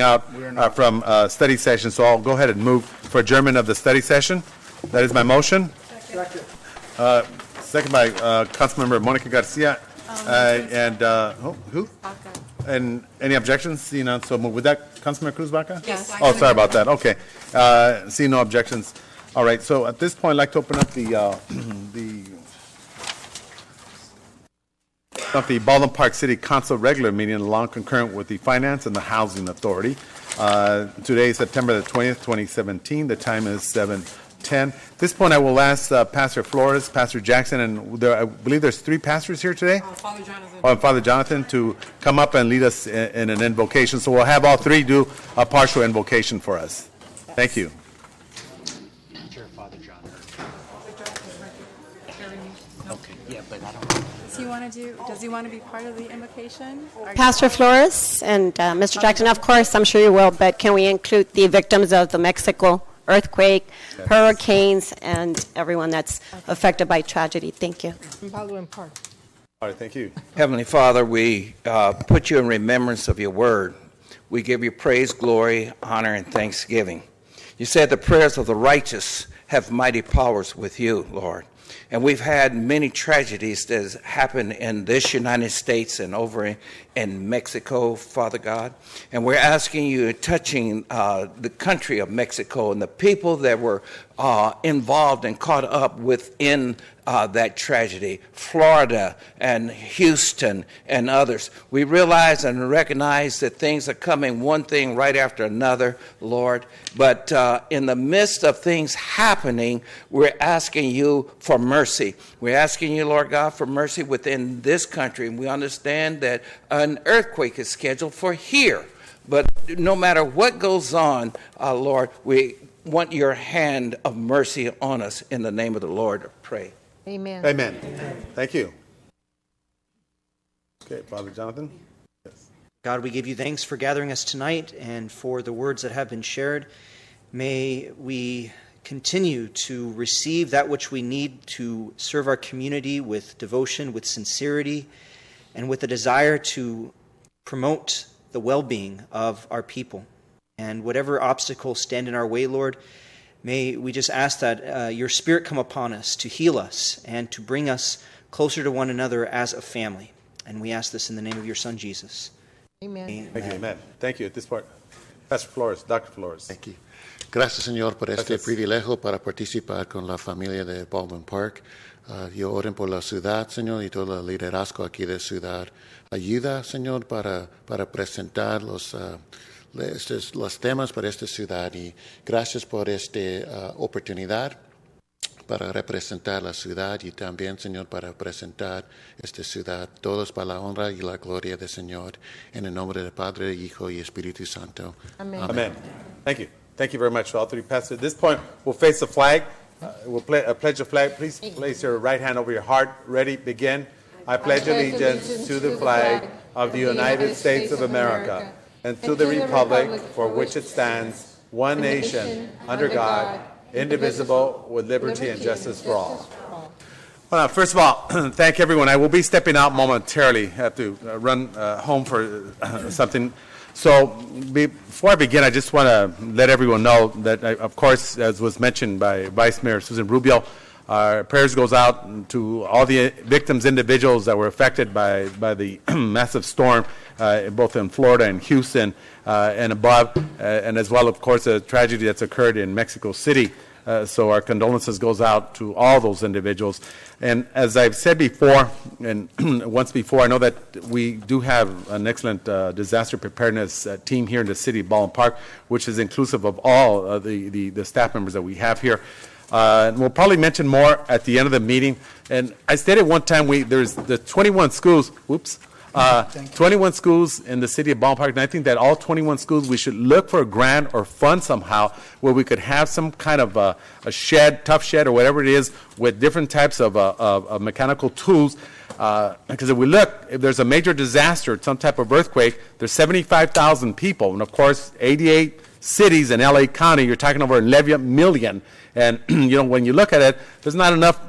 coming out from study session, so I'll go ahead and move for adjournment of the study session. That is my motion. Second. Second by Councilmember Monica Garcia. Who? And any objections? Seeing none, so move. With that, Councilmember Cruz Baca? Yes. Oh, sorry about that. Okay. Seeing no objections. All right. So at this point, I'd like to open up the Baldwin Park City Council regular meeting along concurrent with the Finance and the Housing Authority. Today is September the 20th, 2017. The time is 7:10. At this point, I will ask Pastor Flores, Pastor Jackson, and I believe there's 3 pastors here today. Father Jonathan. Father Jonathan to come up and lead us in an invocation. So we'll have all 3 do a partial invocation for us. Thank you. Sure, Father Jonathan. Okay, yeah, but I don't. Does he want to be part of the invocation? Pastor Flores and Mr. Jackson, of course, I'm sure you will, but can we include the victims of the Mexico earthquake, hurricanes, and everyone that's affected by tragedy? Thank you. Baldwin Park. All right, thank you. Heavenly Father, we put you in remembrance of your word. We give you praise, glory, honor, and thanksgiving. You said the prayers of the righteous have mighty powers with you, Lord. And we've had many tragedies that has happened in this United States and over in Mexico, Father God. And we're asking you, touching the country of Mexico and the people that were involved and caught up within that tragedy, Florida and Houston and others. We realize and recognize that things are coming, one thing right after another, Lord. But in the midst of things happening, we're asking you for mercy. We're asking you, Lord God, for mercy within this country. And we understand that an earthquake is scheduled for here. But no matter what goes on, Lord, we want your hand of mercy on us. In the name of the Lord, I pray. Amen. Amen. Thank you. Okay, Father Jonathan. Yes. God, we give you thanks for gathering us tonight and for the words that have been shared. May we continue to receive that which we need to serve our community with devotion, with sincerity, and with a desire to promote the well-being of our people. And whatever obstacles stand in our way, Lord, may we just ask that your Spirit come upon us to heal us and to bring us closer to one another as a family. And we ask this in the name of your Son, Jesus. Amen. Amen. Thank you. Amen. Thank you. At this part, Pastor Flores, Dr. Flores. Thank you. Gracias, Señor, por este privilegio para participar con la familia de Baldwin Park. Yo oro por la ciudad, Señor, y todo el liderazgo aquí de ciudad. Ayuda, Señor, para presentar los temas para esta ciudad. Y gracias por esta oportunidad para representar la ciudad y también, Señor, para presentar esta ciudad. Todos para la honra y la gloria del Señor. En el nombre del Padre, Hijo y Espíritu Santo. Amen. Amen. Thank you. Thank you very much to all 3 pastors. At this point, we'll face the flag. We'll pledge the flag. Please place your right hand over your heart. Ready, begin. I pledge allegiance to the flag of the United States of America and to the republic for which it stands, one nation, under God, indivisible, with liberty and justice for all. Well, first of all, thank everyone. I will be stepping out momentarily. I have to run home for something. So before I begin, I just want to let everyone know that, of course, as was mentioned by Vice Mayor Susan Rubio, our prayers goes out to all the victims, individuals that were affected by the massive storm, both in Florida and Houston and above, and as well, of course, the tragedy that's occurred in Mexico City. So our condolences goes out to all those individuals. And as I've said before, and once before, I know that we do have an excellent disaster preparedness team here in the city of Baldwin Park, which is inclusive of all the staff members that we have here. And we'll probably mention more at the end of the meeting. And I stated one time there's the 21 schools, 21 schools in the city of Baldwin Park, and I think that all 21 schools, we should look for a grant or fund somehow where we could have some kind of a shed, tough shed, or whatever it is, with different types of mechanical tools. Because if there's a major disaster, some type of earthquake, there's 75,000 people, and of course, 88 cities in LA County, you're talking over 11 million. And, when you look at it, there's not enough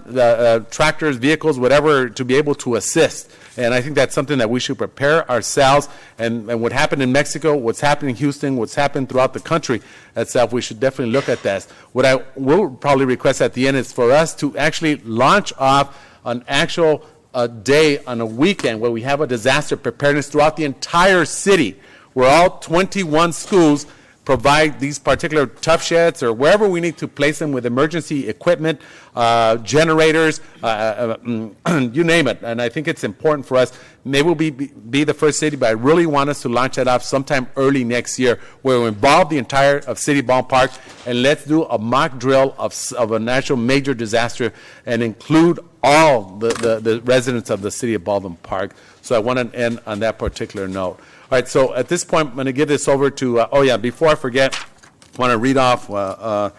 tractors, vehicles, whatever, to be able to assist. And I think that's something that we should prepare ourselves. And what happened in Mexico, what's happening in Houston, what's happened throughout the country itself, we should definitely look at that. What I will probably request at the end is for us to actually launch off an actual day on a weekend where we have a disaster preparedness throughout the entire city, where all 21 schools provide these particular tough sheds or wherever we need to place them with emergency equipment, generators, you name it. And I think it's important for us. Maybe we'll be the first city, but I really want us to launch that off sometime early next year, where we involve the entire of City Ballpark, and let's do a mock drill of a natural major disaster and include all the residents of the city of Baldwin Park. So I want to end on that particular note. All right, so at this point, I'm going to give this over to, before I forget, I want to read off the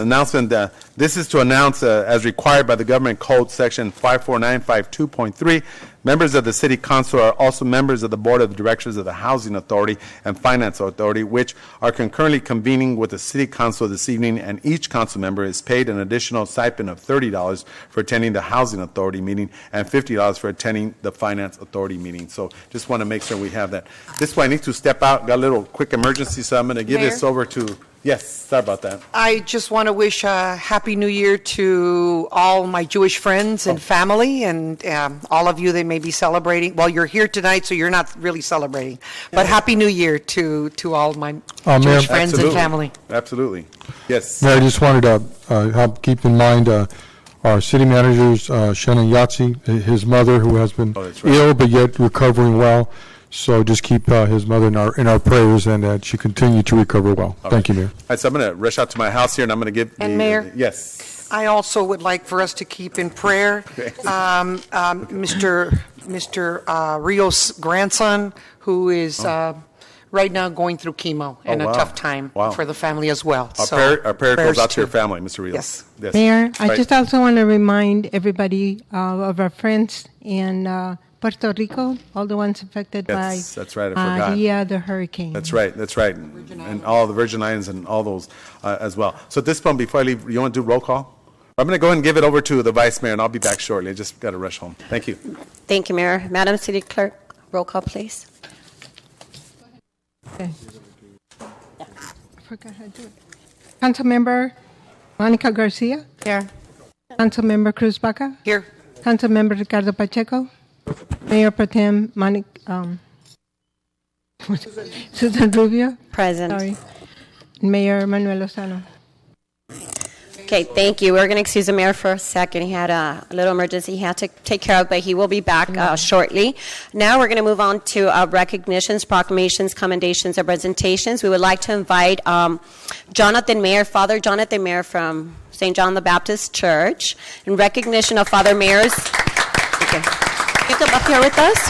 announcement. This is to announce, as required by the Government Code, Section 54952.3, members of the City Council are also members of the Board of Directors of the Housing Authority and Finance Authority, which are concurrently convening with the City Council this evening, and each council member is paid an additional stipend of $30 for attending the Housing Authority meeting and $50 for attending the Finance Authority meeting. So just want to make sure we have that. This way I need to step out. Got a little quick emergency, so I'm going to give this over to... Yes, sorry about that. I just want to wish a Happy New Year to all my Jewish friends and family, and all of you that may be celebrating. Well, you're here tonight, so you're not really celebrating. But Happy New Year to all my Jewish friends and family. Absolutely. Yes. Mayor, I just wanted to keep in mind our city manager's Shannon Yahtzee, his mother, who has been ill but yet recovering well. So just keep his mother in our prayers, and that she continue to recover well. Thank you, Mayor. All right, so I'm going to rush out to my house here, and I'm going to give Mayor? Yes. I also would like for us to keep in prayer Mr. Rio's grandson, who is right now going through chemo and a tough time for the family as well. Our prayer goes out to your family, Mr. Rios. Yes. Mayor, I just also want to remind everybody of our friends in Puerto Rico, all the ones affected by that's right, I forgot. Maria, the hurricane. That's right. And all the Virgin Islands and all those as well. So at this point, before I leave, you want to do roll call? I'm going to go ahead and give it over to the Vice Mayor, and I'll be back shortly. I just got to rush home. Thank you. Thank you, Mayor. Madam City Clerk, roll call, please. Okay. I forgot how to do it. Councilmember Monica Garcia. Here. Councilmember Cruz Baca. Here. Councilmember Ricardo Pacheco. Mayor Pro Tem Susan Rubio. Present. Sorry. Mayor Manuel Lozano. Okay, thank you. We're going to excuse the mayor for a second. He had a little emergency he had to take care of, but he will be back shortly. Now we're going to move on to recognitions, proclamations, commendations, and presentations. We would like to invite Jonathan Mayer, Father Jonathan Mayer from St. John the Baptist Church, in recognition of Father Mayer's. Okay. You come up here with us.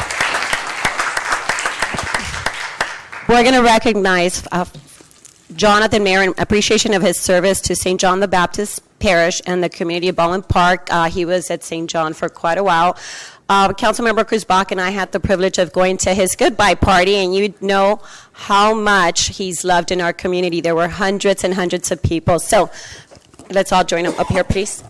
We're going to recognize Jonathan Mayer in appreciation of his service to St. John the Baptist Parish and the community of Baldwin Park. He was at St. John for quite a while. Councilmember Cruz Baca and I had the privilege of going to his goodbye party, and you know how much he's loved in our community. There were hundreds and hundreds of people. So let's all join him up here, please.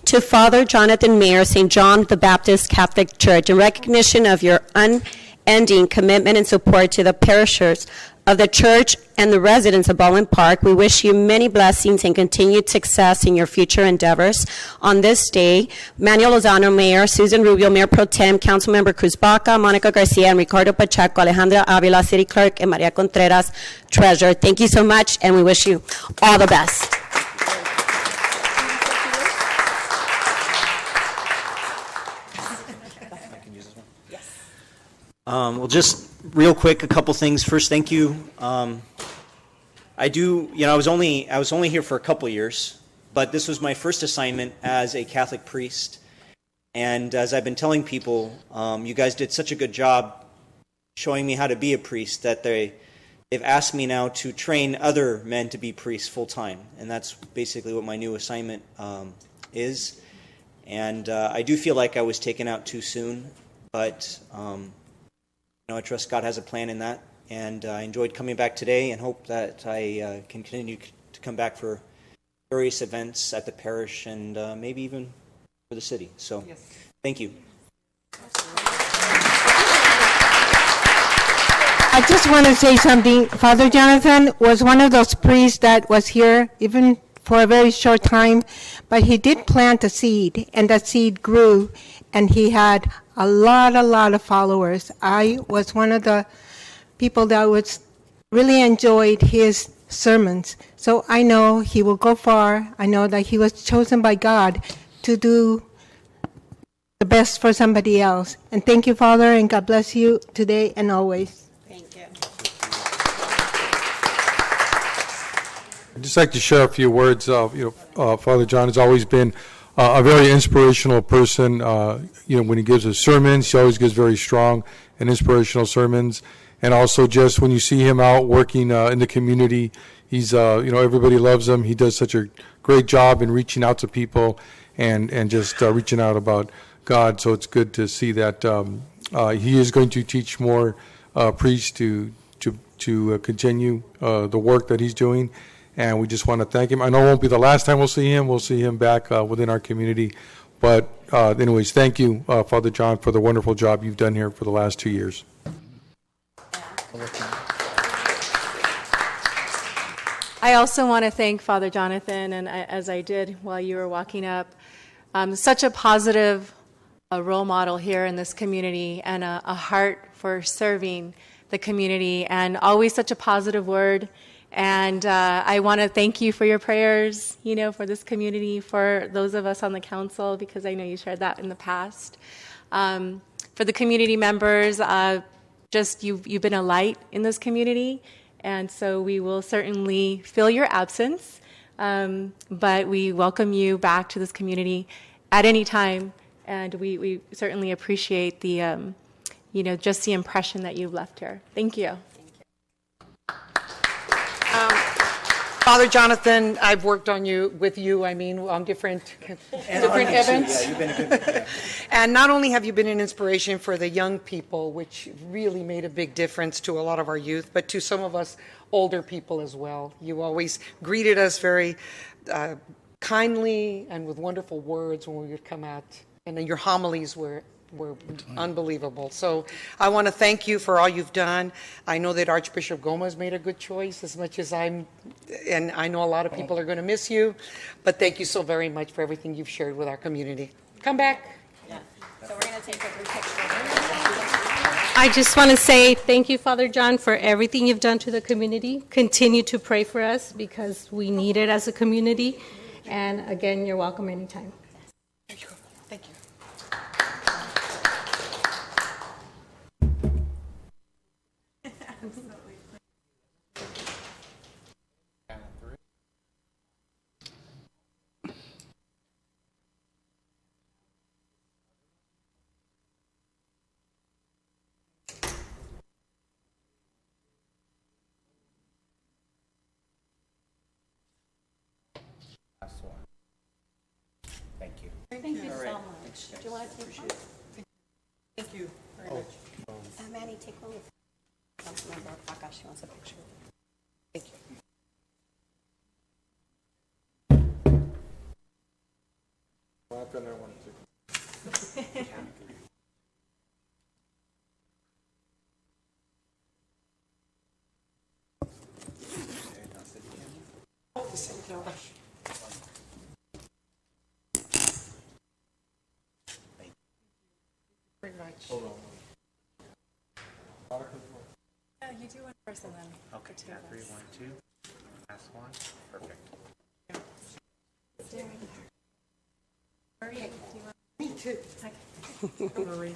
To Father Jonathan Mayer, St. John the Baptist Catholic Church, in recognition of your unending commitment and support to the parishioners of the church and the residents of Baldwin Park, we wish you many blessings and continued success in your future endeavors. On this day, Manuel Lozano, Mayor, Susan Rubio, Mayor Pro Tem, Councilmember Cruz Baca, Monica Garcia, and Ricardo Pacheco, Alejandra Avila, City Clerk, and Maria Contreras, Treasurer. Thank you so much, and we wish you all the best. Well, just real quick, a couple things. First, thank you, I do, I was only here for a couple years, but this was my first assignment as a Catholic priest. And as I've been telling people, you guys did such a good job showing me how to be a priest that they've asked me now to train other men to be priests full time. And that's basically what my new assignment is. And I do feel like I was taken out too soon, but I trust God has a plan in that. And I enjoyed coming back today and hope that I can continue to come back for various events at the parish and maybe even for the city. So, Thank you. I just want to say something. Father Jonathan was one of those priests that was here even for a very short time, but he did plant a seed, and that seed grew, and he had a lot of followers. I was one of the people that really enjoyed his sermons. So I know he will go far. I know that he was chosen by God to do the best for somebody else. And thank you, Father, and God bless you today and always. Thank you. I'd just like to share a few words. Father John has always been a very inspirational person. When he gives his sermons, he always gives very strong and inspirational sermons. And also just when you see him out working in the community, he's, everybody loves him. He does such a great job in reaching out to people and just reaching out about God. So it's good to see that he is going to teach more priests to continue the work that he's doing. And we just want to thank him. I know it won't be the last time we'll see him. We'll see him back within our community. But anyways, thank you, Father John, for the wonderful job you've done here for the last 2 years. I also want to thank Father Jonathan, and as I did while you were walking up, such a positive role model here in this community and a heart for serving the community and always such a positive word. And I want to thank you for your prayers, for this community, for those of us on the council, because I know you shared that in the past. For the community members, you've been a light in this community, and so we will certainly feel your absence, but we welcome you back to this community at any time, and we certainly appreciate the, just the impression that you've left here. Thank you. Father Jonathan, I've worked on on different events. Yeah, you've been a good And not only have you been an inspiration for the young people, which really made a big difference to a lot of our youth, but to some of us older people as well. You always greeted us very kindly and with wonderful words when we would come out. And then your homilies were unbelievable. So I want to thank you for all you've done. I know that Archbishop Gomez made a good choice as much as and I know a lot of people are going to miss you, but thank you so very much for everything you've shared with our community. Come back. Yeah. So we're going to take a group picture. I just want to say thank you, Father John, for everything you've done to the community. Continue to pray for us because we need it as a community. And again, you're welcome anytime. There you go. Thank you. Thank you so much. Do you want to take one? Thank you very much. Manny, take one with Councilmember Akashi wants a picture. Thank you. Very much. Hold on. Yeah, you do one first and then. Okay, yeah, 3, 1, 2. Last one. Perfect. Me too. Marie.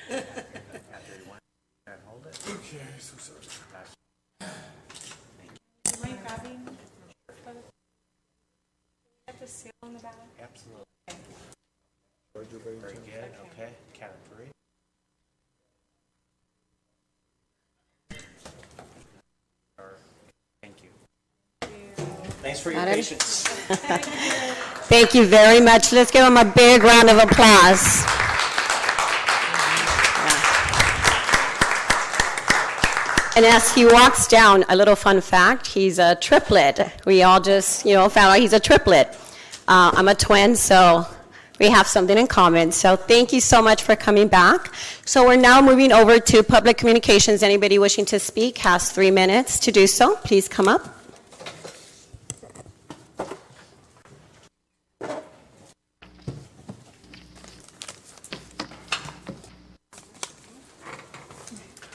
Yeah, 3, 1. And hold it. Okay, so sorry. the seal on the back? Absolutely. Very good. Okay. Count of 3. Thank you. Thanks for your patience. Thank you very much. Let's give him a big round of applause. And as he walks down, a little fun fact, he's a triplet. We all just, found out he's a triplet. I'm a twin, so we have something in common. So thank you so much for coming back. So we're now moving over to public communications. Anybody wishing to speak has 3 minutes to do so. Please come up.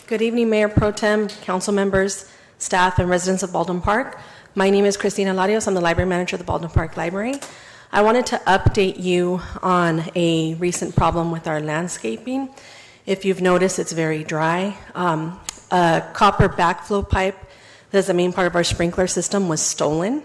Good evening, Mayor Pro Tem, council members, staff, and residents of Baldwin Park. My name is Cristina Larios. I'm the library manager of the Baldwin Park Library. I wanted to update you on a recent problem with our landscaping. If you've noticed, it's very dry. A copper backflow pipe that's the main part of our sprinkler system was stolen,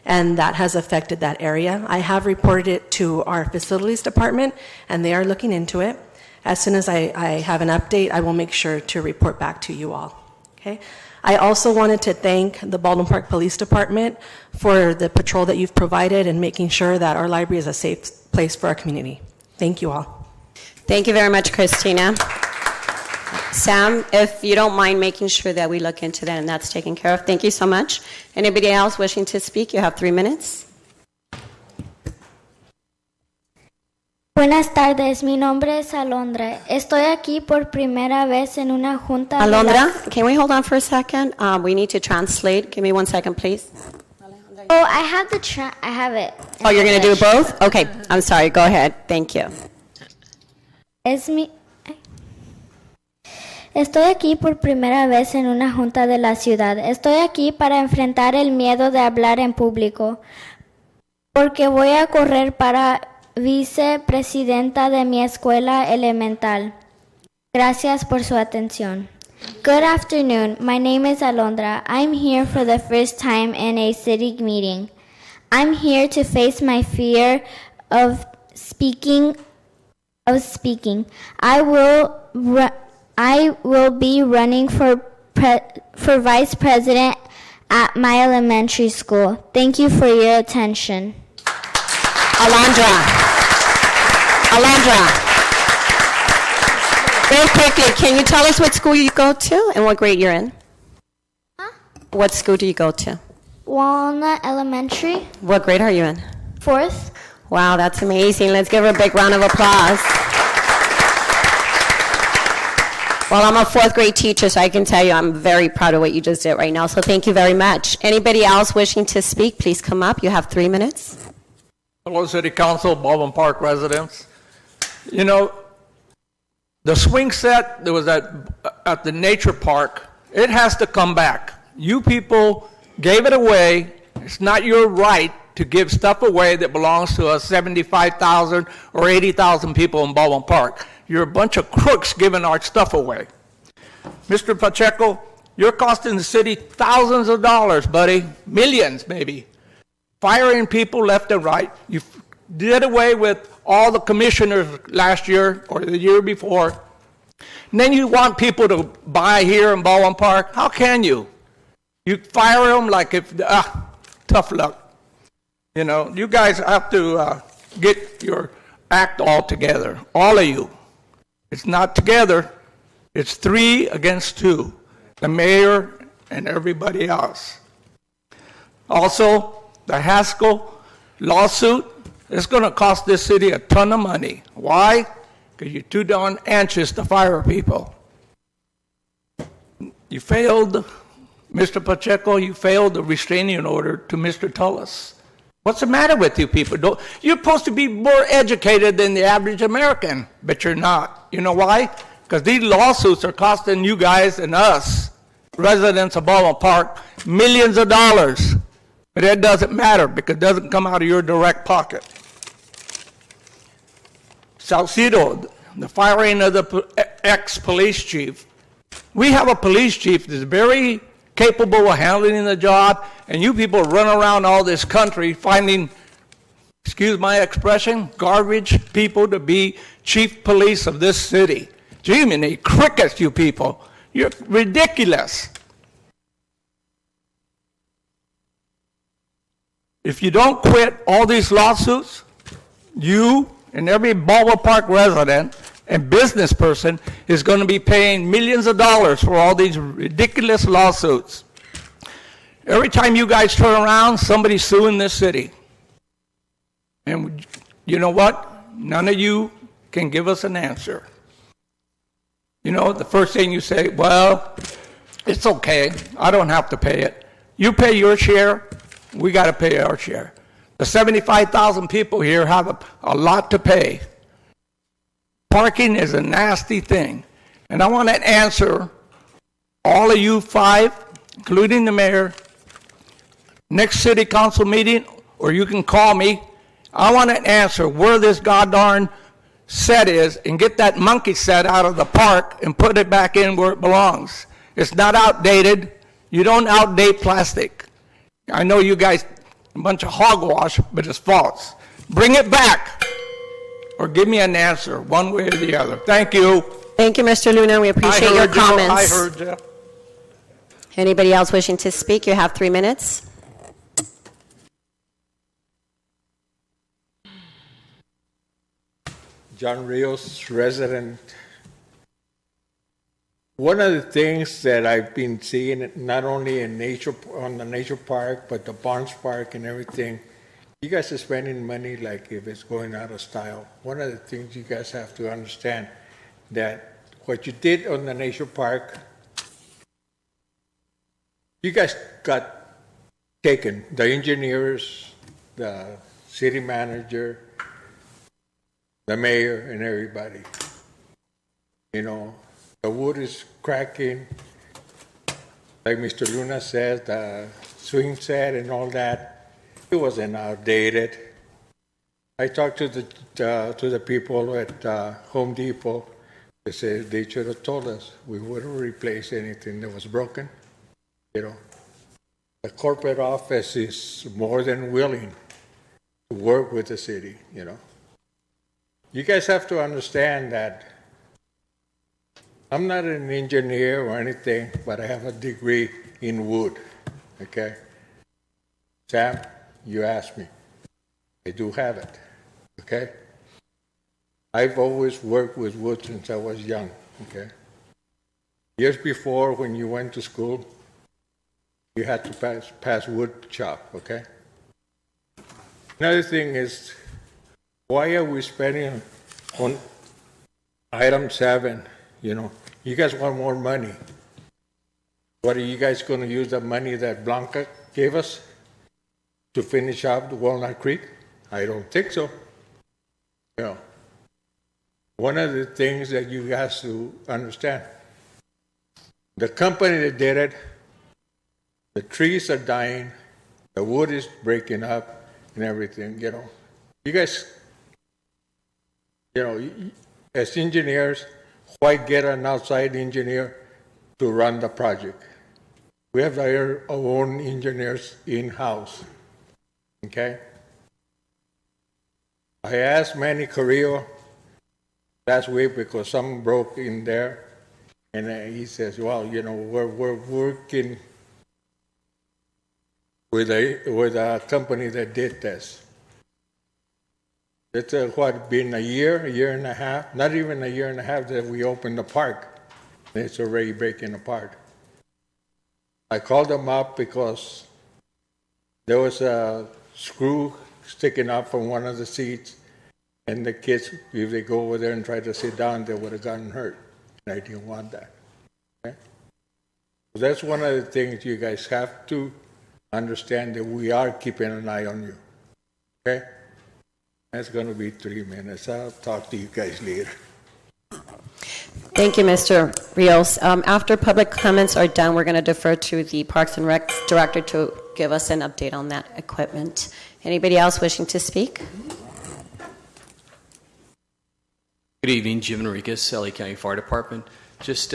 and that has affected that area. I have reported it to our facilities department, and they are looking into it. As soon as I have an update, I will make sure to report back to you all. Okay? I also wanted to thank the Baldwin Park Police Department for the patrol that you've provided and making sure that our library is a safe place for our community. Thank you all. Thank you very much, Christina. Sam, if you don't mind making sure that we look into that and that's taken care of. Thank you so much. Anybody else wishing to speak? You have 3 minutes. Buenas tardes, mi nombre es Alondra. Estoy aquí por primera vez en una junta. Alondra, can we hold on for a second? We need to translate. Give me 1 second, please. Oh, I have I have it. Oh, you're going to do both? Okay, I'm sorry. Go ahead. Thank you. Estoy aquí por primera vez en una junta de la ciudad. Estoy aquí para enfrentar el miedo de hablar en público, porque voy a correr para vicepresidenta de mi escuela elemental. Gracias por su atención. Good afternoon. My name is Alondra. I'm here for the first time in a city meeting. I'm here to face my fear of speaking. I will be running for vice president at my elementary school. Thank you for your attention. Alondra, very quickly, can you tell us what school you go to and what grade you're in? Huh? What school do you go to? Walnut Elementary. What grade are you in? 4th. Wow, that's amazing. Let's give her a big round of applause. Well, I'm a 4th grade teacher, so I can tell you I'm very proud of what you just did right now. So thank you very much. Anybody else wishing to speak, please come up. You have 3 minutes. Hello, City Council, Baldwin Park residents. You know, the swing set that was at the nature park, it has to come back. You people gave it away. It's not your right to give stuff away that belongs to us 75,000 or 80,000 people in Baldwin Park. You're a bunch of crooks giving our stuff away. Mr. Pacheco, you're costing the city thousands of dollars, buddy, millions maybe, firing people left and right. You did away with all the commissioners last year or the year before. And then you want people to buy here in Baldwin Park. How can you? You fire them like if, tough luck. You know, you guys have to get your act all together, all of you. It's not together. It's 3 against 2, the mayor and everybody else. Also, the Haskell lawsuit is going to cost this city a ton of money. Why? Because you're too darn anxious to fire people. You failed, Mr. Pacheco, you failed the restraining order to Mr. Tullis. What's the matter with you people? You're supposed to be more educated than the average American, but you're not. You know why? Because these lawsuits are costing you guys and us, residents of Baldwin Park, millions of dollars. But it doesn't matter because it doesn't come out of your direct pocket. Salcido, the firing of the ex-police chief. We have a police chief that's very capable of handling the job, and you people run around all this country finding excuse my expression, garbage people to be chief police of this city. Jiminy crickets, you people. You're ridiculous. If you don't quit all these lawsuits, you and every Baldwin Park resident and business person is going to be paying millions of dollars for all these ridiculous lawsuits. Every time you guys turn around, somebody's suing this city. And you know what? None of you can give us an answer. You know, the first thing you say, well, it's okay. I don't have to pay it. You pay your share, we got to pay our share. The 75,000 people here have a lot to pay. Parking is a nasty thing. And I want to answer all of you 5, including the mayor, next city council meeting, or you can call me. I want to answer where this goddamn set is and get that monkey set out of the park and put it back in where it belongs. It's not outdated. You don't outdate plastic. I know you guys, a bunch of hogwash, but it's false. Bring it back or give me an answer one way or the other. Thank you. Thank you, Mr. Luna. We appreciate your comments. I heard you. Anybody else wishing to speak? You have 3 minutes. John Rios, resident. One of the things that I've been seeing, not only in on the nature park, but the Barnes Park and everything, you guys are spending money like if it's going out of style. One of the things you guys have to understand that what you did on the nature park, you guys got taken. The engineers, the city manager, the mayor, and everybody. You know, the wood is cracking. Like Mr. Luna says, the swing set and all that, it wasn't outdated. I talked to the people at Home Depot. They said they should have told us. We wouldn't replace anything that was broken. You know, the corporate office is more than willing to work with the city, you know. You guys have to understand that I'm not an engineer or anything, but I have a degree in wood, okay? Sam, you asked me. I do have it, okay? I've always worked with wood since I was young, okay? Years before, when you went to school, you had to pass wood shop, okay? Another thing is, why are we spending on item 7? You know, you guys want more money. What are you guys going to use the money that Blanca gave us to finish up the Walnut Creek? I don't think so. You know, one of the things that you guys to understand, the company that did it, the trees are dying, the wood is breaking up and everything, you know. You guys, you know, as engineers, why get an outside engineer to run the project? We have our own engineers in-house, okay? I asked Manny Carrillo last week because something broke in there, and he says, well, you know, we're working with a company that did this. It's been a year and a half, not even a year and a half that we opened the park. It's already breaking apart. I called them up because there was a screw sticking up from one of the seats, and the kids, if they go over there and try to sit down, they would have gotten hurt. And I didn't want that. Okay? So that's one of the things you guys have to understand, that we are keeping an eye on you. Okay? That's going to be 3 minutes. I'll talk to you guys later. Thank you, Mr. Rios. After public comments are done, we're going to defer to the Parks and Rec Director to give us an update on that equipment. Anybody else wishing to speak? Good evening, Jim Enriquez, LA County Fire Department. Just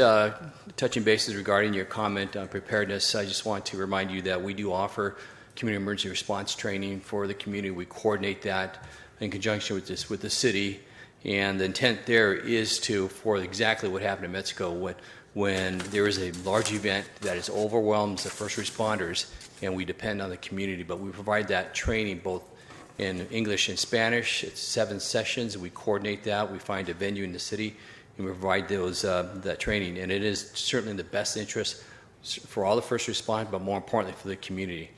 touching bases regarding your comment on preparedness, I just want to remind you that we do offer community emergency response training for the community. We coordinate that in conjunction with the city, and the intent there is for exactly what happened in Mexico when there is a large event that is overwhelms the first responders, and we depend on the community. But we provide that training both in English and Spanish. It's 7 sessions. We coordinate that. We find a venue in the city, and we provide that training. And it is certainly in the best interest for all the first responders, but more importantly for the community.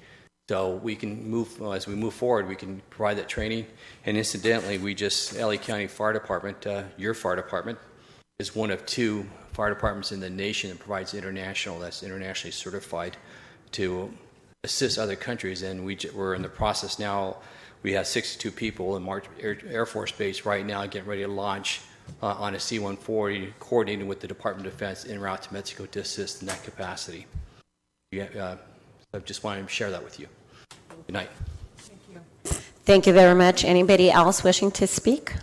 So we can as we move forward, we can provide that training. And incidentally, LA County Fire Department, your fire department, is one of 2 fire departments in the nation that provides that's internationally certified to assist other countries. And we're in the process now. We have 62 people in Air Force Base right now getting ready to launch on a C-140, coordinating with the Department of Defense en route to Mexico to assist in that capacity. I just wanted to share that with you. Good night. Thank you very much. Anybody else wishing to speak?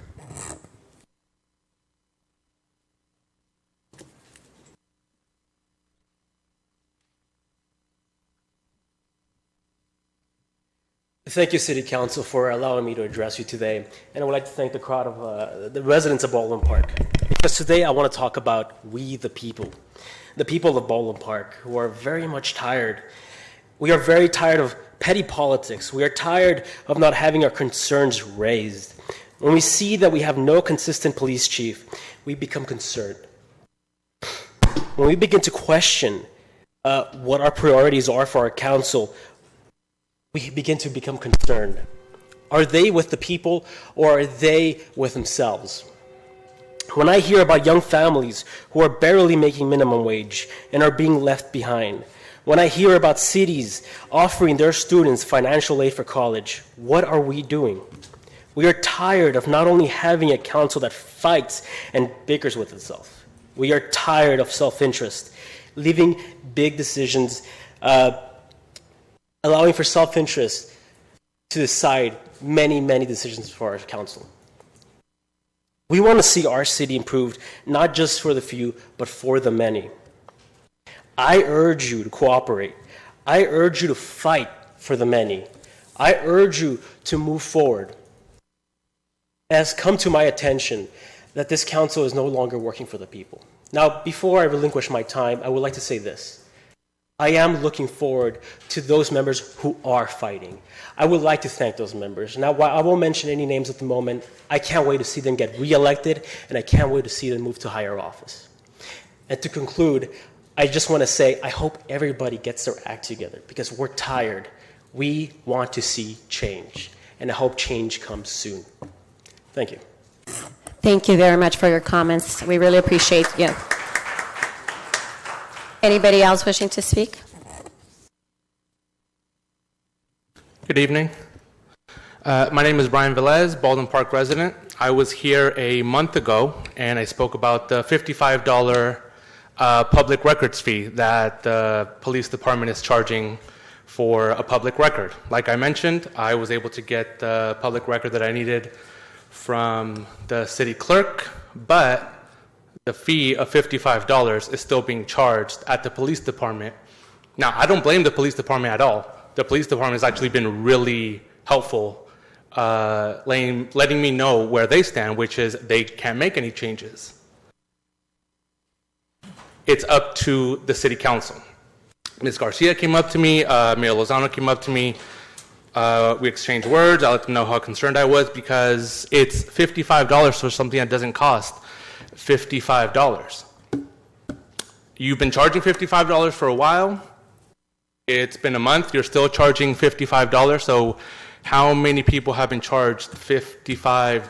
Thank you, City Council, for allowing me to address you today. And I would like to thank the crowd of the residents of Baldwin Park. Because today I want to talk about we the people of Baldwin Park, who are very much tired. We are very tired of petty politics. We are tired of not having our concerns raised. When we see that we have no consistent police chief, we become concerned. When we begin to question what our priorities are for our council, we begin to become concerned. Are they with the people, or are they with themselves? When I hear about young families who are barely making minimum wage and are being left behind, when I hear about cities offering their students financial aid for college, what are we doing? We are tired of not only having a council that fights and bickers with itself. We are tired of self-interest, leaving big decisions, allowing for self-interest to decide many, many decisions for our council. We want to see our city improved, not just for the few, but for the many. I urge you to cooperate. I urge you to fight for the many. I urge you to move forward. It has come to my attention that this council is no longer working for the people. Now, before I relinquish my time, I would like to say this. I am looking forward to those members who are fighting. I would like to thank those members. Now, while I won't mention any names at the moment, I can't wait to see them get reelected, and I can't wait to see them move to higher office. And to conclude, I just want to say I hope everybody gets their act together, because we're tired. We want to see change, and I hope change comes soon. Thank you. Thank you very much for your comments. We really appreciate you. Anybody else wishing to speak? Good evening. My name is Brian Velez, Baldwin Park resident. I was here a month ago, and I spoke about the $55 public records fee that the police department is charging for a public record. Like I mentioned, I was able to get the public record that I needed from the city clerk, but the fee of $55 is still being charged at the police department. Now, I don't blame the police department at all. The police department has actually been really helpful, letting me know where they stand, which is they can't make any changes. It's up to the city council. Ms. Garcia came up to me, Mayor Lozano came up to me. We exchanged words. I let them know how concerned I was, because it's $55 for something that doesn't cost $55. You've been charging $55 for a while. It's been a month. You're still charging $55. So how many people have been charged $55?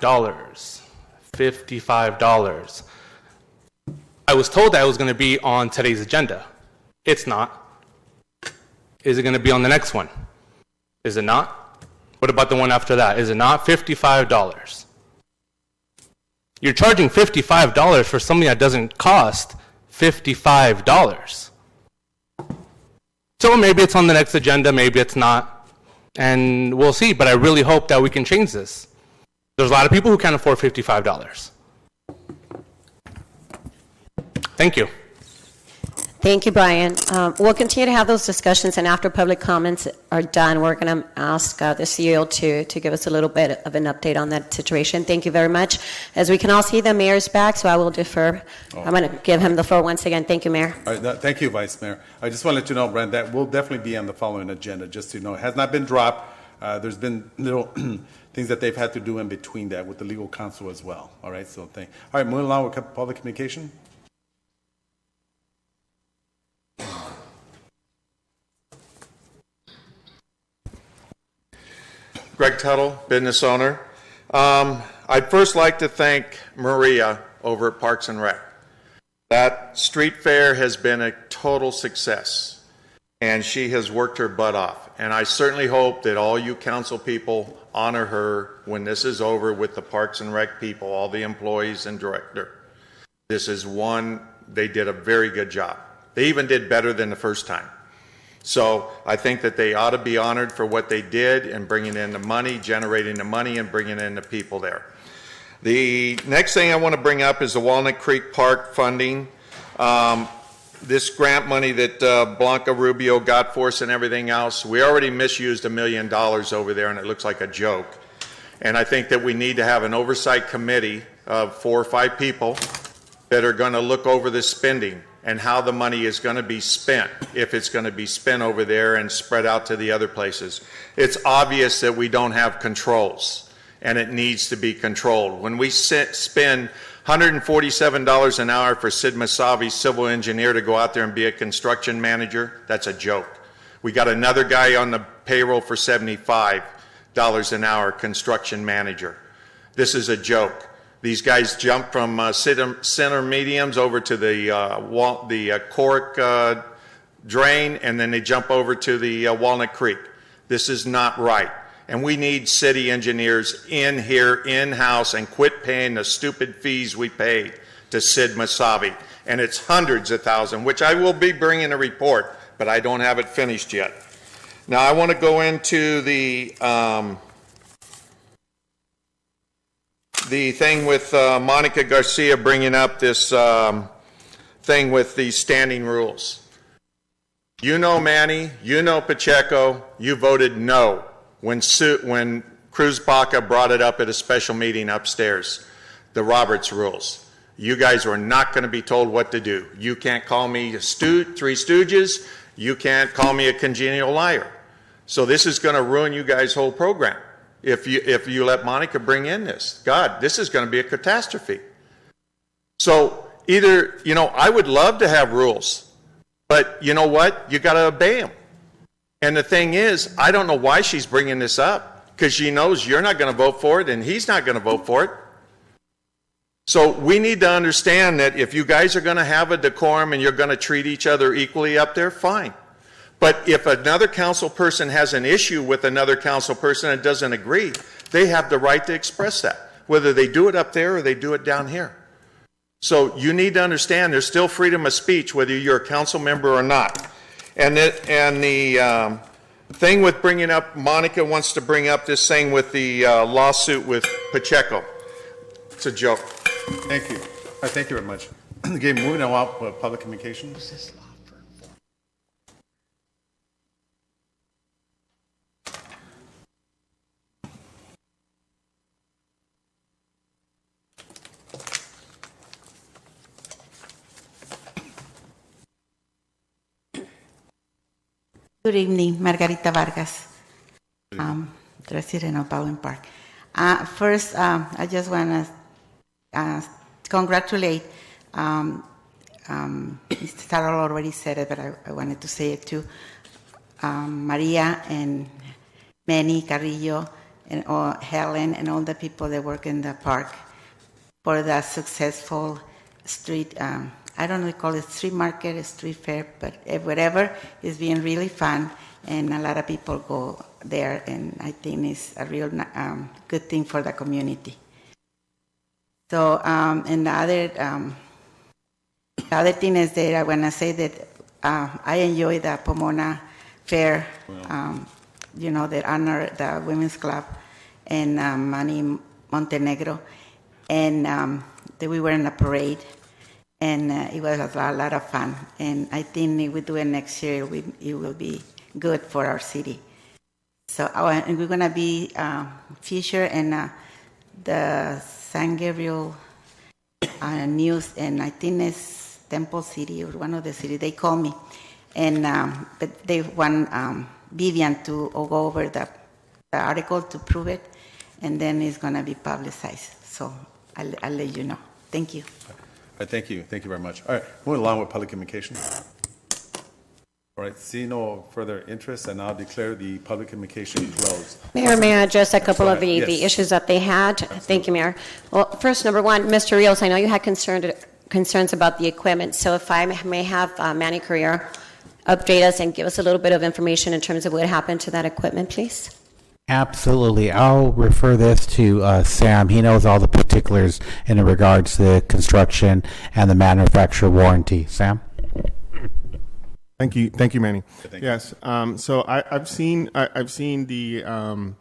$55. I was told that it was going to be on today's agenda. It's not. Is it going to be on the next one? Is it not? What about the one after that? Is it not? $55. You're charging $55 for something that doesn't cost $55. So maybe it's on the next agenda, maybe it's not, and we'll see. But I really hope that we can change this. There's a lot of people who can't afford $55. Thank you. Thank you, Brian. We'll continue to have those discussions, and after public comments are done, we're going to ask the CEO to give us a little bit of an update on that situation. Thank you very much. As we can all see, the mayor's back, so I will defer. I'm going to give him the floor once again. Thank you, Mayor. All right, thank you, Vice Mayor. I just want to let you know, Brent, that will definitely be on the following agenda, just so you know. It has not been dropped. There's been little things that they've had to do in between that with the legal counsel as well. All right, so all right, moving along with public communication. Greg Tuttle, business owner. I'd first like to thank Maria over at Parks and Rec. That street fair has been a total success, and she has worked her butt off. And I certainly hope that all you council people honor her when this is over with the Parks and Rec people, all the employees and director. This is one, they did a very good job. They even did better than the first time. So I think that they ought to be honored for what they did and bringing in the money, generating the money, and bringing in the people there. The next thing I want to bring up is the Walnut Creek Park funding. This grant money that Blanca Rubio got for us and everything else, we already misused $1 million over there, and it looks like a joke. And I think that we need to have an oversight committee of 4 or 5 people that are going to look over the spending and how the money is going to be spent, if it's going to be spent over there and spread out to the other places. It's obvious that we don't have controls, and it needs to be controlled. When we spend $147 an hour for Sid Masavi, civil engineer, to go out there and be a construction manager, that's a joke. We got another guy on the payroll for $75 an hour, construction manager. This is a joke. These guys jump from center mediums over to the Cork drain, and then they jump over to the Walnut Creek. This is not right. And we need city engineers in here, in-house, and quit paying the stupid fees we pay to Sid Masavi. And it's hundreds of thousands, which I will be bringing a report, but I don't have it finished yet. Now I want to go into the thing with Monica Garcia bringing up this thing with the standing rules. You know Manny, you know Pacheco, you voted no when Cruz Baca brought it up at a special meeting upstairs, the Roberts rules. You guys were not going to be told what to do. You can't call me Three Stooges. You can't call me a congenial liar. So this is going to ruin you guys' whole program. If you let Monica bring in this. God, this is going to be a catastrophe. So either, I would love to have rules, but you know what? You got to obey them. And the thing is, I don't know why she's bringing this up, because she knows you're not going to vote for it and he's not going to vote for it. So we need to understand that if you guys are going to have a decorum and you're going to treat each other equally up there, fine. But if another council person has an issue with another council person and doesn't agree, they have the right to express that, whether they do it up there or they do it down here. So you need to understand there's still freedom of speech, whether you're a council member or not. And the thing with bringing up, Monica wants to bring up this thing with the lawsuit with Pacheco. It's a joke. Thank you. All right, thank you very much. Okay, moving on with public communications. Good evening, Margarita Vargas, resident of Baldwin Park. First, I just want to congratulate, Mr. Carroll already said it, but I wanted to say it too, Maria and Manny Carrillo and Helen and all the people that work in the park for the successful street, I don't know, call it street market, a street fair, but whatever, is being really fun, and a lot of people go there, and I think it's a real good thing for the community. So, and the other thing is that I want to say that I enjoy the Pomona Fair, that honor the Women's Club and Manny Montenegro, and that we were in a parade. and it was a lot of fun. And I think if we do it next year, it will be good for our city. So and we're going to be featured in the San Gabriel news, and I think it's Temple City or one of the cities. They call me, and but they want Vivian to go over the article to prove it, and then it's going to be publicized. So I'll let you know. Thank you. All right, thank you. Thank you very much. All right, moving along with public communication. All right, see no further interest, and I'll declare the public communication closed. Mayor, may I address a couple of the Yes. issues that they had? Thank you, Mayor. Well, first, number one, Mr. Rios, I know you had concerns about the equipment, so if I may have Manny Carrier update us and give us a little bit of information in terms of what happened to that equipment, please. Absolutely. I'll refer this to Sam. He knows all the particulars in regards to the construction and the manufacturer warranty. Sam? Thank you, Manny. Yes. So I've seen the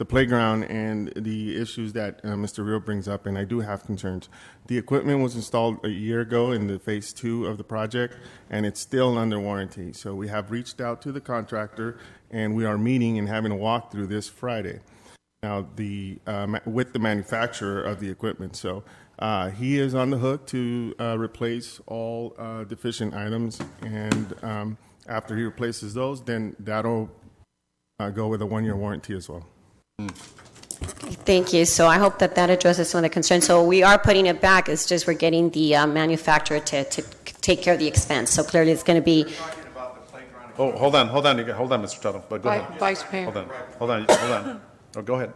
playground and the issues that Mr. Rio brings up, and I do have concerns. The equipment was installed a year ago in the phase 2 of the project, and it's still under warranty. So we have reached out to the contractor, and we are meeting and having a walkthrough this Friday. Now, with the manufacturer of the equipment. So he is on the hook to replace all deficient items, and after he replaces those, then that'll go with a 1-year warranty as well. Thank you. So I hope that addresses some of the concerns. So we are putting it back. It's just we're getting the manufacturer to take care of the expense. So clearly it's going to be... Oh, hold on, Mr. Tuttle. But go ahead. Vice Mayor. Hold on. Oh, go ahead.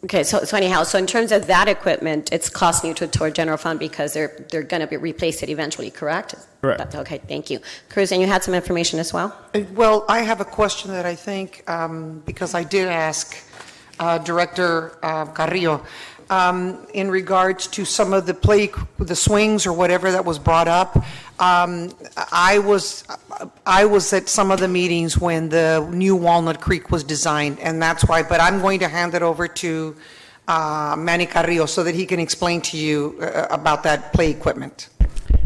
Okay, so anyhow, so in terms of that equipment, it's cost neutral to our general fund because they're going to be replaced eventually, correct? Correct. Okay, thank you. Cruz, and you had some information as well? Well, I have a question that I think, because I did ask Director Carrillo, in regards to some of the swings or whatever that was brought up. I was at some of the meetings when the new Walnut Creek was designed, and that's why, but I'm going to hand it over to Manny Carrillo so that he can explain to you about that play equipment.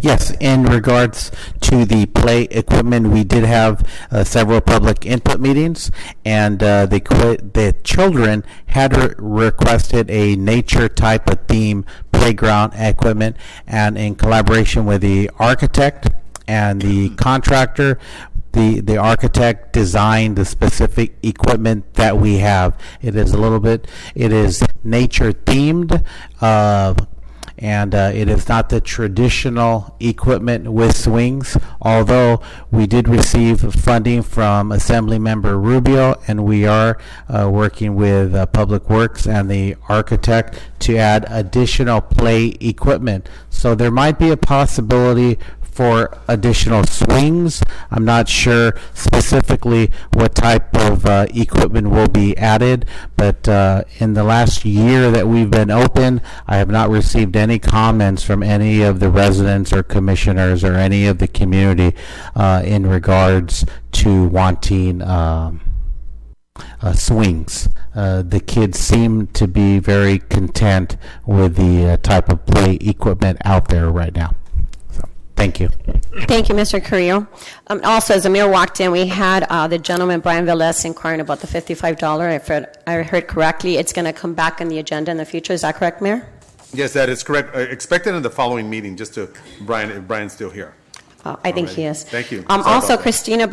Yes, in regards to the play equipment, we did have several public input meetings, and the children had requested a nature type of theme playground equipment, and in collaboration with the architect and the contractor, the architect designed the specific equipment that we have. It is nature themed, and it is not the traditional equipment with swings, although we did receive funding from Assemblymember Rubio, and we are working with Public Works and the architect to add additional play equipment. So there might be a possibility for additional swings. I'm not sure specifically what type of equipment will be added, but in the last year that we've been open, I have not received any comments from any of the residents or commissioners or any of the community in regards to wanting swings. The kids seem to be very content with the type of play equipment out there right now. Thank you. Thank you, Mr. Carrillo. Also, as the mayor walked in, we had the gentleman, Brian Velez, inquiring about the $55. If I heard correctly, it's going to come back on the agenda in the future. Is that correct, Mayor? Yes, that is correct. Expected in the following meeting, just to Brian, if Brian's still here. I think he is. Thank you. Also, Christina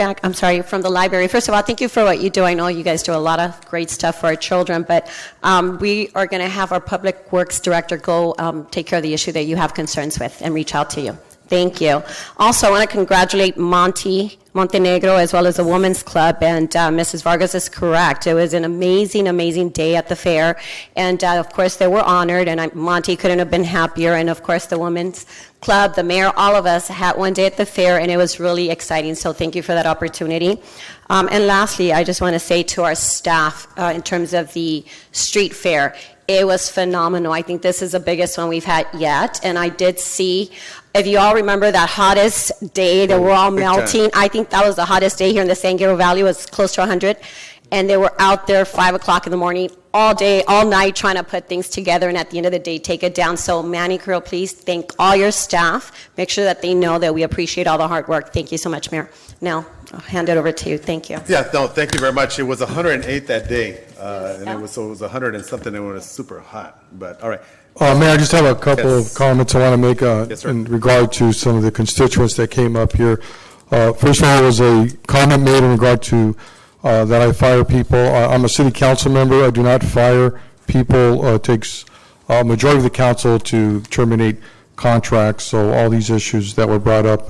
from the library. First of all, thank you for what you do. I know you guys do a lot of great stuff for our children, but we are going to have our Public Works Director go take care of the issue that you have concerns with and reach out to you. Thank you. Also, I want to congratulate Montenegro, as well as the Women's Club, and Mrs. Vargas is correct. It was an amazing, amazing day at the fair, and of course they were honored, and Monty couldn't have been happier, and of course the Women's Club, the mayor, all of us had one day at the fair, and it was really exciting, so thank you for that opportunity. And lastly, I just want to say to our staff, in terms of the street fair, it was phenomenal. I think this is the biggest one we've had yet, and I did see, if you all remember that hottest day that we're all melting, I think that was the hottest day here in the San Gabriel Valley. It was close to 100. and they were out there 5 o'clock in the morning, all day, all night, trying to put things together, and at the end of the day, take it down. So, Manny Carrillo, please thank all your staff. Make sure that they know that we appreciate all the hard work. Thank you so much, Mayor. Now, I'll hand it over to you. Thank you. Yeah, no, thank you very much. It was 108 that day, and it was 100 and something, and it was super hot. But all right. Mayor, I just have a couple Yes. of comments I want to make Yes, sir. in regard to some of the constituents that came up here. First of all, there was a comment made in regard to that I fire people. I'm a city council member. I do not fire people. It takes a majority of the council to terminate contracts. So all these issues that were brought up,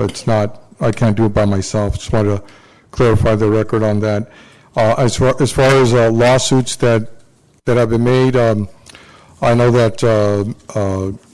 I can't do it by myself. Just wanted to clarify the record on that. As far as lawsuits that have been made, I know that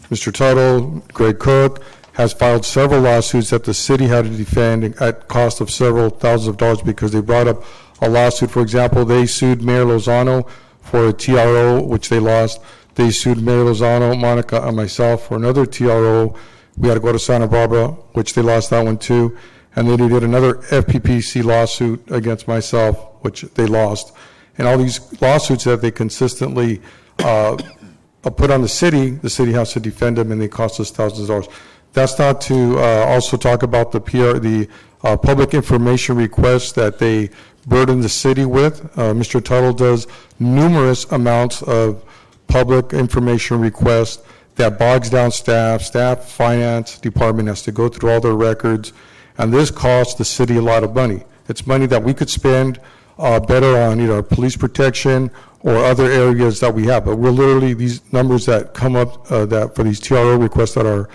Mr. Tuttle, Greg Cook, has filed several lawsuits that the city had to defend at cost of several thousands of dollars because they brought up a lawsuit. For example, they sued Mayor Lozano for a TRO, which they lost. They sued Mayor Lozano, Monica, and myself for another TRO. We had to go to Santa Barbara, which they lost that one too. And then they did another FPPC lawsuit against myself, which they lost. And all these lawsuits that they consistently put on the city has to defend them, and they cost us thousands of dollars. That's not to also talk about the public information requests that they burden the city with. Mr. Tuttle does numerous amounts of public information requests that bogs down staff, finance department has to go through all their records, and this costs the city a lot of money. It's money that we could spend better on either police protection or other areas that we have. But we're literally, these numbers that come up that for these TRO requests that are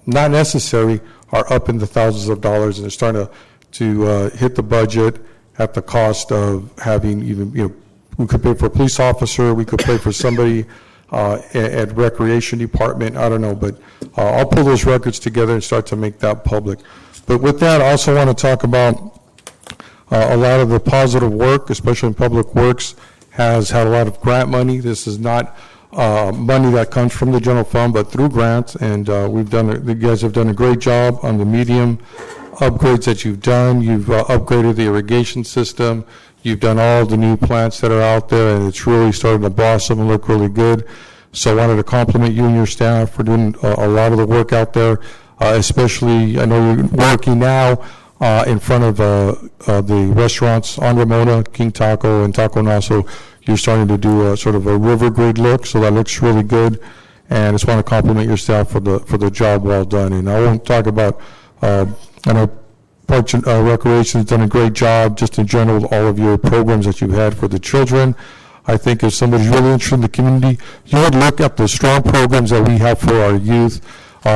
not necessary are up in the thousands of dollars, and they're starting to hit the budget at the cost of having even, we could pay for a police officer, we could pay for somebody at recreation department, I don't know, but I'll pull those records together and start to make that public. But with that, I also want to talk about a lot of the positive work, especially in public works, has had a lot of grant money. This is not money that comes from the general fund, but through grants, and you guys have done a great job on the medium upgrades that you've done. You've upgraded the irrigation system. You've done all the new plants that are out there, and it's really starting to blossom and look really good. So I wanted to compliment you and your staff for doing a lot of the work out there, especially I know you're working now in front of the restaurants on Ramona, King Taco, and Taco Now. So you're starting to do a sort of a river grid look, so that looks really good. And I just want to compliment your staff for the job well done. And I won't talk about, I know Parks and Recreation has done a great job just in general with all of your programs that you've had for the children. I think if somebody's really interested in the community, you would look at the strong programs that we have for our youth,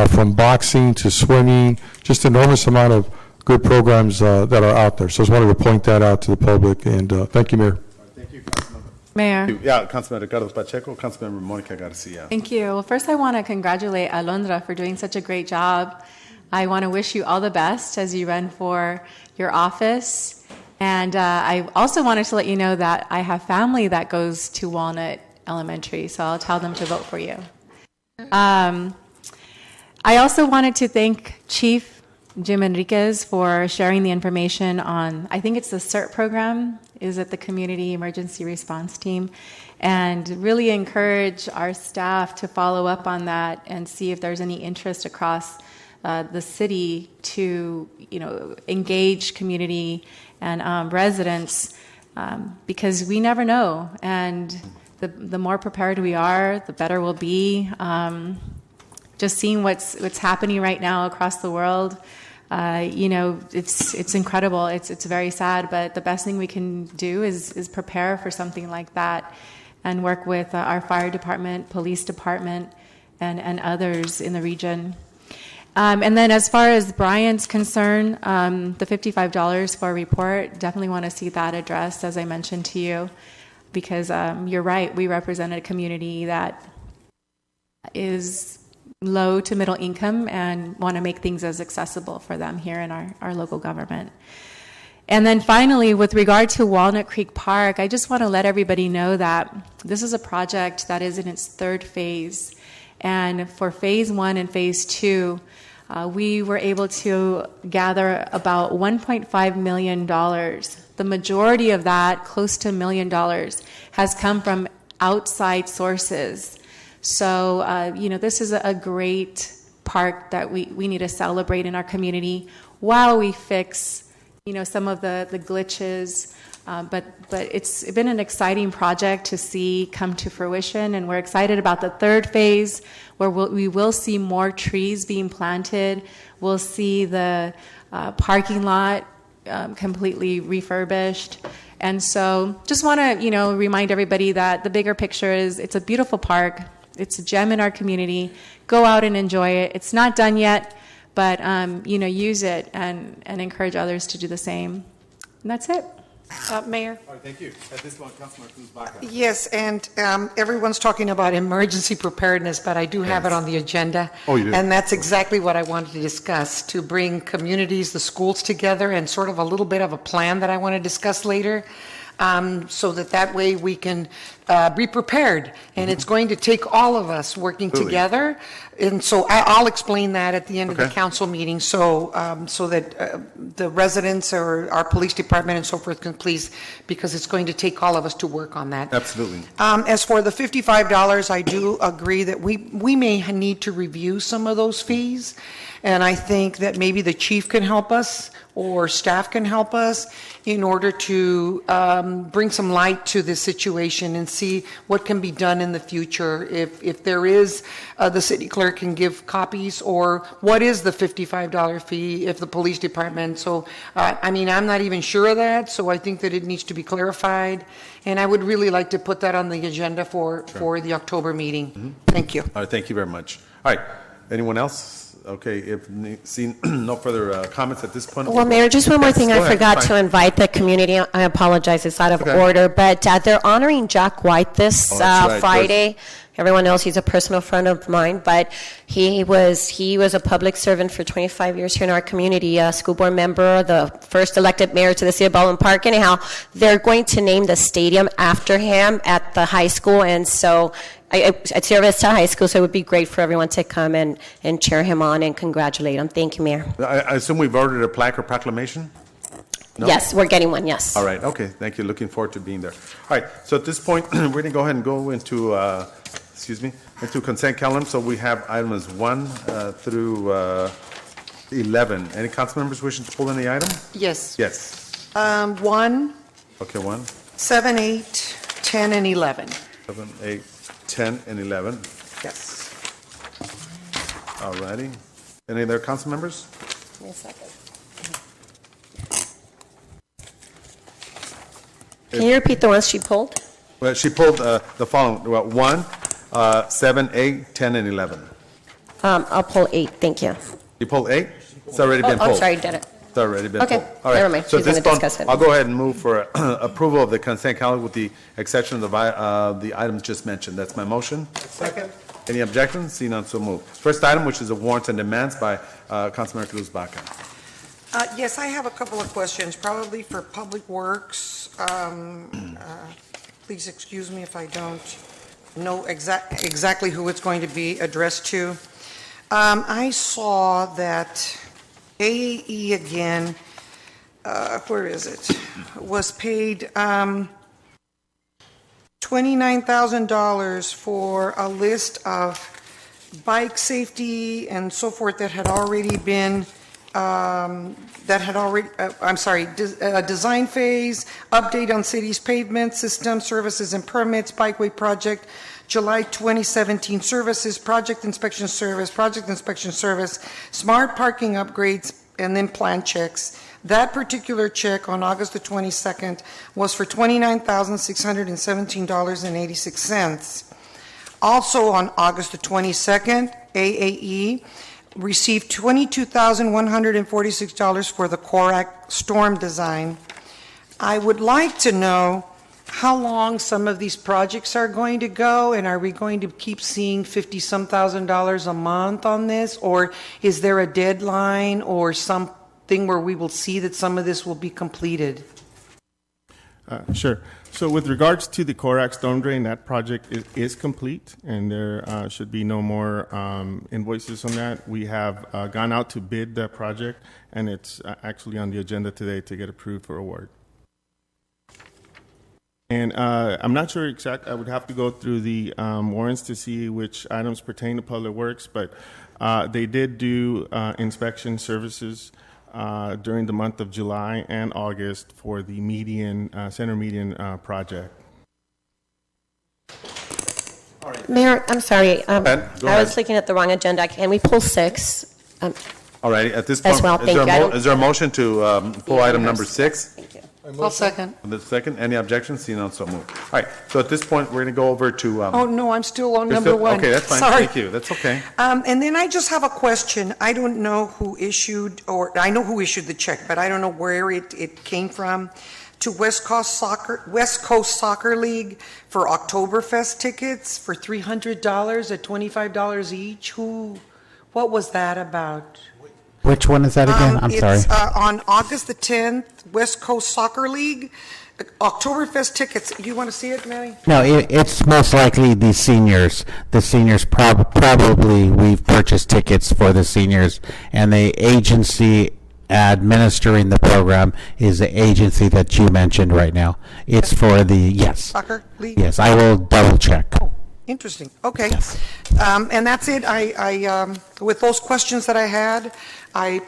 from boxing to swimming, just enormous amount of good programs that are out there. So I just wanted to point that out to the public, and thank you, Mayor. Thank you, Councilmember. Mayor. Yeah, Councilmember Ricardo Pacheco, Councilmember Monica Garcia. Thank you. Well, first I want to congratulate Alondra for doing such a great job. I want to wish you all the best as you run for your office. And I also wanted to let you know that I have family that goes to Walnut Elementary, so I'll tell them to vote for you. I also wanted to thank Chief Jim Enriquez for sharing the information on, I think it's the CERT program, is it the Community Emergency Response Team, and really encourage our staff to follow up on that and see if there's any interest across the city to, engage community and residents, because we never know, and the more prepared we are, the better we'll be. Just seeing what's happening right now across the world, it's incredible. It's very sad, but the best thing we can do is prepare for something like that, and work with our fire department, police department, and others in the region. And then as far as Brian's concerned, the $55 for a report, definitely want to see that addressed, as I mentioned to you, because you're right, we represent a community that is low to middle income and want to make things as accessible for them here in our local government. And then finally, with regard to Walnut Creek Park, I just want to let everybody know that this is a project that is in its third phase. And for phase 1 and phase 2, we were able to gather about $1.5 million. The the majority of that, close to $1 million, has come from outside sources. So, this is a great park that we need to celebrate in our community while we fix, some of the glitches. But it's been an exciting project to see come to fruition, and we're excited about the third phase, where we will see more trees being planted. We'll see the parking lot completely refurbished. And so just want to, remind everybody that the bigger picture is it's a beautiful park. It's a gem in our community. Go out and enjoy it. It's not done yet, but, use it and encourage others to do the same. And that's it. Mayor? All right, thank you. At this point, Councilman Cruz Baca. Yes, and everyone's talking about emergency preparedness, but I do have it on the agenda. Oh, you do? And that's exactly what I wanted to discuss, to bring communities, the schools together, and sort of a little bit of a plan that I want to discuss later, so that way we can be prepared. And it's going to take all of us working together. And so I'll explain that at the end of the council meeting, so that the residents or our police department and so forth can please, because it's going to take all of us to work on that. Absolutely. As for the $55, I do agree that we may need to review some of those fees, and I think that maybe the chief can help us or staff can help us in order to bring some light to this situation and see what can be done in the future. If there is, the city clerk can give copies, or what is the $55 fee if the police department. So, I'm not even sure of that, so I think that it needs to be clarified. And I would really like to put that on the agenda for the October meeting. Thank you. All right, thank you very much. All right, anyone else? Okay, if seen no further comments at this point. Well, Mayor, just one more thing. I forgot to invite the community. I apologize. It's out of order. But they're honoring Jack White this Friday. Everyone knows he's a personal friend of mine, but he was a public servant for 25 years here in our community, a school board member, the first elected mayor to the city of Baldwin Park. Anyhow, they're going to name the stadium after him at the high school, and so at Sierra Vista High School, so it would be great for everyone to come and cheer him on and congratulate him. Thank you, Mayor. I assume we've ordered a plaque or proclamation? No? Yes, we're getting one, yes. All right, okay, thank you. Looking forward to being there. All right, so at this point, we're going to go ahead and go into, into consent calendar. So we have items 1 through 11. Any council members wishing to pull any item? Yes. Yes. 1, Okay, 1, 7, 8, 10, and 11. 7, 8, 10, and 11. Yes. All righty. Any other council members? Give me a second. Can you repeat the ones she pulled? Well, she pulled the following, 1, 7, 8, 10, and 11. I'll pull 8, thank you. You pulled 8? It's already been pulled. I'm sorry, did it. It's already been Okay, pulled. All right. never mind. So She's at this gonna point, discuss it. I'll go ahead and move for approval of the consent calendar with the exception of the items just mentioned. That's my motion. Second. Any objections? See none, so moved. First item, which is the warrants and demands by Councilmember Cruz Baca. Yes, I have a couple of questions, probably for Public Works. Please excuse me if I don't know exactly who it's going to be addressed to. I saw that AAE again, where is it, was paid $29,000 for a list of bike safety and so forth that had already been design phase, update on city's pavement system, services and permits, bikeway project, July 2017 services, project inspection service, smart parking upgrades, and then plan checks. That particular check on August the 22nd was for $29,617.86. Also on August the 22nd, AAE received $22,146 for the Korak storm design. I would like to know how long some of these projects are going to go, and are we going to keep seeing $50-some thousand a month on this, or is there a deadline or something where we will see that some of this will be completed? Sure. So with regards to the Korak storm drain, that project is complete, and there should be no more invoices on that. We have gone out to bid that project, and it's actually on the agenda today to get approved for award. And I'm not sure exact. I would have to go through the warrants to see which items pertain to Public Works, but they did do inspection services during the month of July and August for the center median project. Mayor, I'm sorry. Go I ahead. was looking at the wrong agenda. Can we pull 6? All right, at this As point, well, is thank there a you. I don't- is there a motion to pull item number 6? I'll second. The second, any objections? Seeing none, so moved. All right, so at this point, we're going to go over to. Oh, no, I'm still on you're number still- 1. Okay, that's fine. Sorry. Thank you. That's okay. And then I just have a question. I don't know who issued, or I know who issued the check, but I don't know where it came from. To West Coast Soccer League for Oktoberfest tickets for $300 at $25 each. What was that about? Which one is that again? I'm sorry. It's on August the 10th, West Coast Soccer League, Oktoberfest tickets. You want to see it, Mary? No, it's most likely the seniors. The seniors probably we've purchased tickets for the seniors, and the agency administering the program is the agency that you mentioned right now. It's for the Soccer League? Yes, I will double check. Interesting. Okay. And that's it. I with those questions that I had, I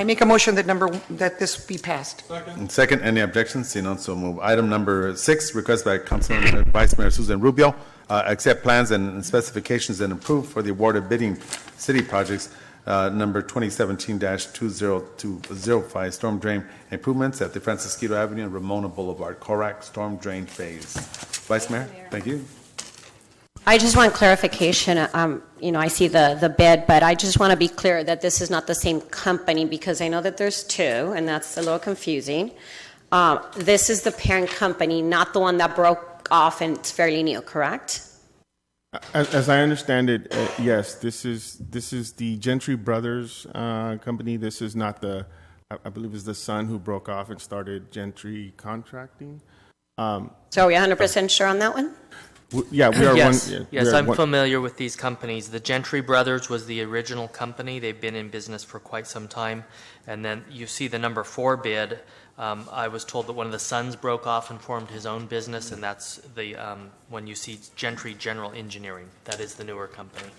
make a motion that this be passed. And second, any objections? Seeing none, so move. Item number 6, request by Councilman Vice Mayor Susan Rubio, accept plans and specifications and approve for the award of bidding city projects, number 2017-20205, storm drain improvements at the Francisquito Avenue and Ramona Boulevard, Corac storm drain phase. Vice Mayor, thank you. I just want clarification. I see the bid, but I just want to be clear that this is not the same company because I know that there's 2, and that's a little confusing. This is the parent company, not the one that broke off and it's fairly new, correct? As I understand it, yes, this is the Gentry Brothers company. This is not I believe it's the son who broke off and started Gentry Contracting. So are we 100% sure on that one? Yeah, we are yes. one. Yes, we are I'm one. familiar with these companies. The Gentry Brothers was the original company. They've been in business for quite some time. And then you see the number 4 bid. I was told that one of the sons broke off and formed his own business, and that's the when you see Gentry General Engineering. That is the newer company.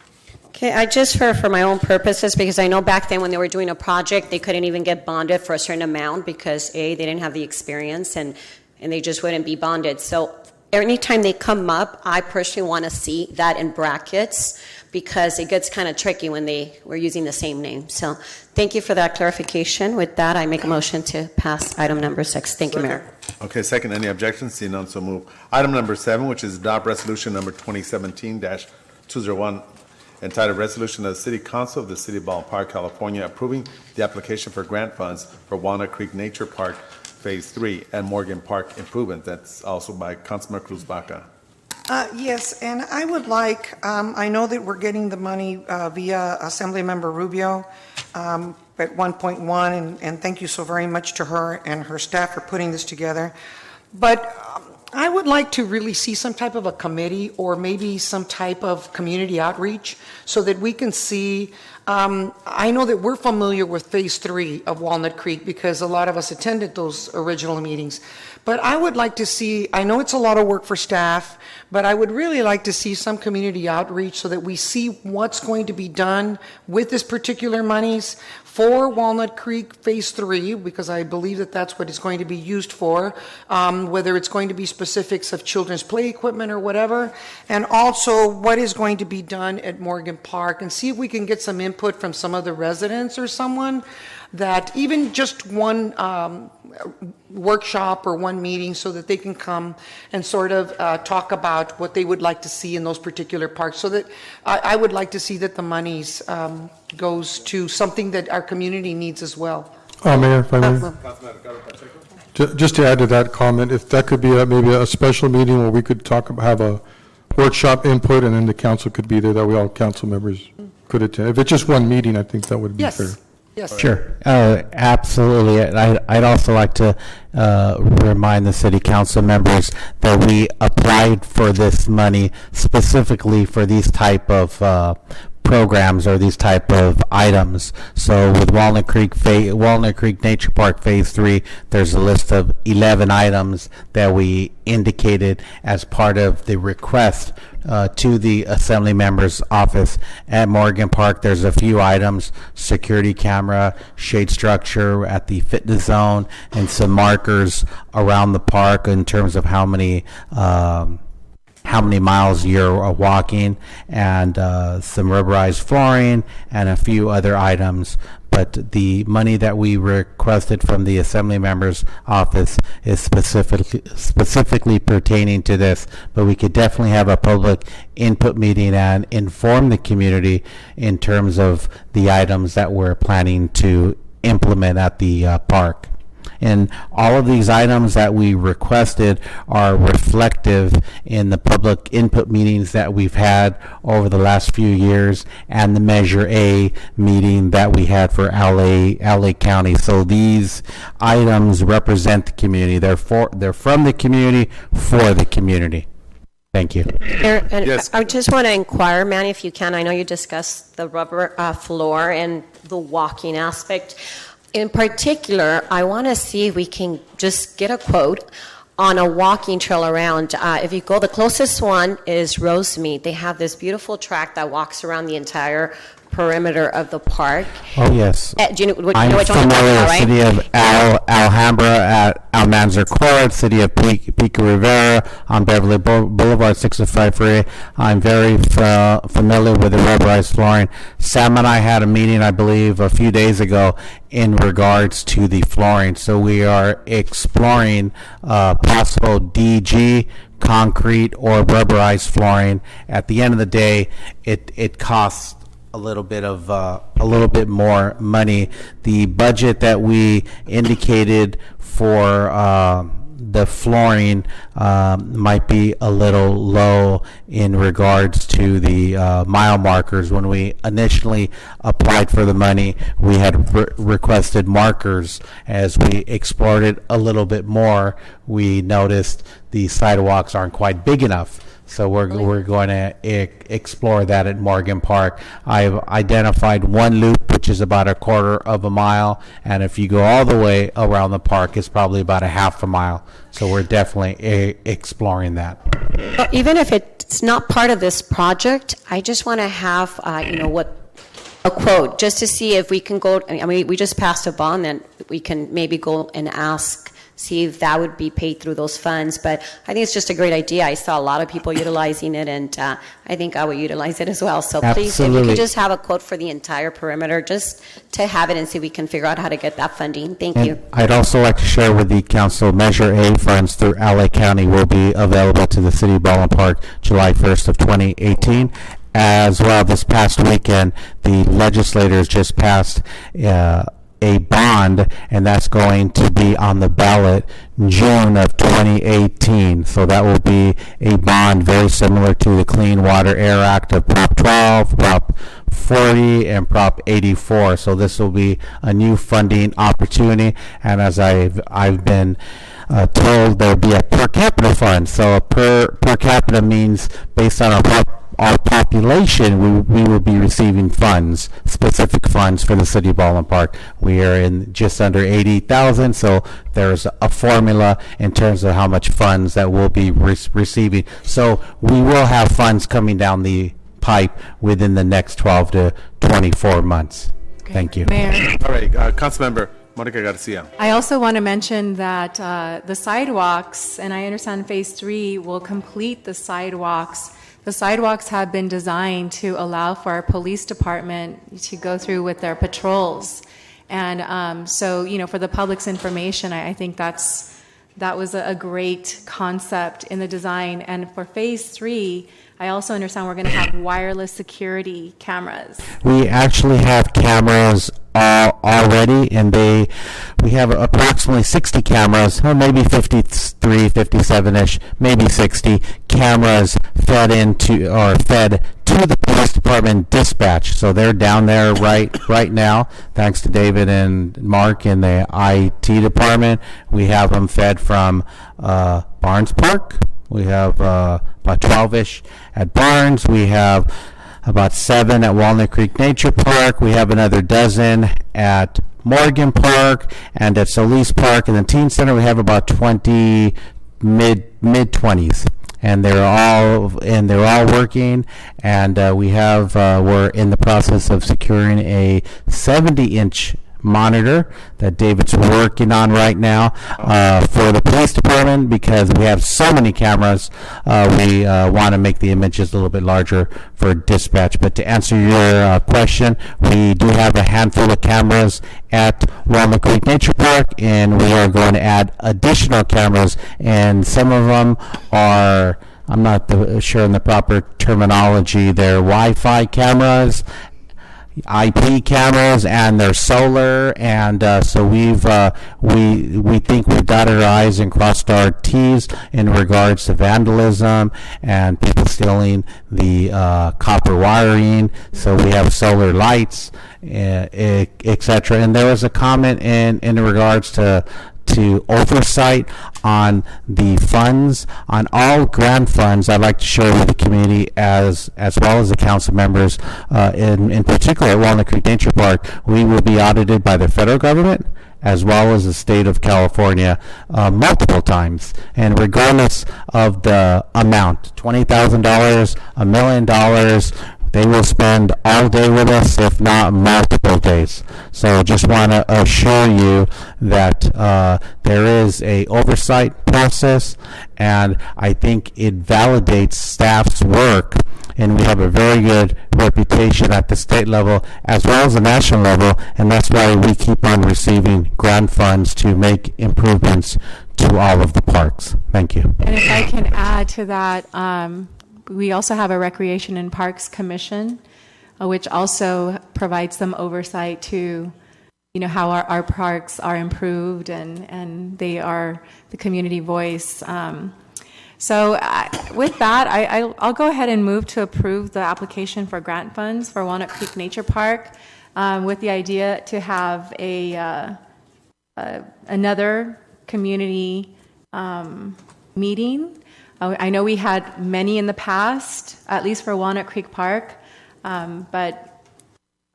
Okay, I just for my own purposes, because I know back then when they were doing a project, they couldn't even get bonded for a certain amount because they didn't have the experience and they just wouldn't be bonded. So anytime they come up, I personally want to see that in brackets because it gets kind of tricky when we're using the same name. So thank you for that clarification. With that, I make a motion to pass item number 6. Thank you, Mayor. Okay, second, any objections? Seeing none, so move. Item number 7, which is adopt resolution number 2017-201, entitled Resolution of the City Council of the City of Baldwin Park, California, approving the application for grant funds for Walnut Creek Nature Park Phase 3 and Morgan Park improvement. That's also by Councilman Cruz Baca. Yes, and I would like, I know that we're getting the money via Assemblymember Rubio at 1.1, and thank you so very much to her and her staff for putting this together. But I would like to really see some type of a committee or maybe some type of community outreach so that we can see. I know that we're familiar with Phase 3 of Walnut Creek because a lot of us attended those original meetings. But I would like to see, I know it's a lot of work for staff, but I would really like to see some community outreach so that we see what's going to be done with this particular monies for Walnut Creek Phase 3, because I believe that that's what it's going to be used for, whether it's going to be specifics of children's play equipment or whatever, and also what is going to be done at Morgan Park, and see if we can get some input from some of the residents or someone that even just one workshop or one meeting so that they can come and sort of talk about what they would like to see in those particular parks, so that I would like to see that the monies goes to something that our community needs as well. Mayor, if I may. Just to add to that comment, if that could be maybe a special meeting where we could have a workshop input and then the council could be there, that way all council members could attend. If it's just one meeting, I think that would be fair. Yes. Sure. Absolutely. I'd also like to remind the city council members that we applied for this money specifically for these type of programs or these type of items. So with Walnut Creek Nature Park Phase 3, there's a list of 11 items that we indicated as part of the request to the Assembly Member's office. At Morgan Park, there's a few items: security camera, shade structure at the fitness zone, and some markers around the park in terms of how many miles you're walking, and some rubberized flooring and a few other items. But the money that we requested from the Assembly Member's office is specifically pertaining to this. But we could definitely have a public input meeting and inform the community in terms of the items that we're planning to implement at the park. And all of these items that we requested are reflective in the public input meetings that we've had over the last few years and the Measure A meeting that we had for LA County. So these items represent the community. They're from the community for the community. Thank you. Yes. I just want to inquire, Manny, if you can. I know you discussed the rubber floor and the walking aspect. In particular, I want to see if we can just get a quote on a walking trail around. If you go, the closest one is Rosemead. They have this beautiful track that walks around the entire perimeter of the park. Oh, yes. Do you know which I'm one I'm talking familiar about, with right? City of Alhambra at Almanzar Court, City of Pico Rivera on Beverly Boulevard, 605 Freeway. I'm very familiar with the rubberized flooring. Sam and I had a meeting, I believe, a few days ago in regards to the flooring. So we are exploring possible DG, concrete, or rubberized flooring. At the end of the day, it costs a little bit more money. The budget that we indicated for the flooring might be a little low in regards to the mile markers. When we initially applied for the money, we had requested markers. As we explored it a little bit more, we noticed the sidewalks aren't quite big enough. So we're going to explore that at Morgan Park. I've identified one loop, which is about a quarter of a mile, and if you go all the way around the park, it's probably about a half a mile. So we're definitely exploring that. Well, even if it's not part of this project, I just want to have, a quote, just to see if we can go. I mean, we just passed a bond, and we can maybe go and ask, see if that would be paid through those funds. But I think it's just a great idea. I saw a lot of people utilizing it, and I think I would utilize it as well. So please, if you could just have a quote for the entire perimeter, just to have it and see if we can figure out how to get that funding. Thank you. I'd also like to share with the council, Measure A funds through LA County will be available to the city of Baldwin Park July 1st of 2018. As well, this past weekend, the legislators just passed a bond, and that's going to be on the ballot June of 2018. So that will be a bond very similar to the Clean Water Air Act of Prop 12, Prop 40, and Prop 84. So this will be a new funding opportunity, and as I've been told, there'll be a per capita fund. So a per capita means based on our population, we will be receiving funds, specific funds for the city of Baldwin Park. We are in just under 80,000, so there's a formula in terms of how much funds that we'll be receiving. So we will have funds coming down the pipe within the next 12 to 24 months. Okay. Thank you. Mayor. All right, Councilmember Monica Garcia. I also want to mention that the sidewalks, and I understand Phase 3 will complete the sidewalks. The sidewalks have been designed to allow for our police department to go through with their patrols. And so, for the public's information, I think that was a great concept in the design. And for Phase 3, I also understand we're going to have wireless security cameras. We actually have cameras already, and we have approximately 60 cameras, or maybe 53, 57-ish, maybe 60 cameras fed to the police department dispatch. So they're down there right now, thanks to David and Mark in the IT department. We have them fed from Barnes Park. We have about 12-ish at Barnes. We have about 7 at Walnut Creek Nature Park. We have another dozen at Morgan Park and at Solis Park. In the Teen Center, we have about 20, mid 20s. And they're all working, and we're in the process of securing a 70-inch monitor that David's working on right now for the police department, because we have so many cameras. We want to make the images a little bit larger for dispatch. But to answer your question, we do have a handful of cameras at Walnut Creek Nature Park, and we are going to add additional cameras, and some of them are, I'm not sure in the proper terminology, they're Wi-Fi cameras, IP cameras, and they're solar, and so we think we've dotted our I's and crossed our T's in regards to vandalism and people stealing the copper wiring. So we have solar lights, etc. And there was a comment in regards to oversight on the funds, on all grant funds. I'd like to share with the community as well as the council members, in particular at Walnut Creek Nature Park, we will be audited by the federal government as well as the state of California multiple times. And regardless of the amount, $20,000, $1 million, they will spend all day with us, if not multiple days. So just want to assure you that there is a oversight process, and I think it validates staff's work, and we have a very good reputation at the state level as well as the national level, and that's why we keep on receiving grant funds to make improvements to all of the parks. Thank you. And if I can add to that, we also have a Recreation and Parks Commission, which also provides some oversight to, how our parks are improved, and they are the community voice. So with that, I'll go ahead and move to approve the application for grant funds for Walnut Creek Nature Park, with the idea to have another community meeting. I know we had many in the past, at least for Walnut Creek Park, but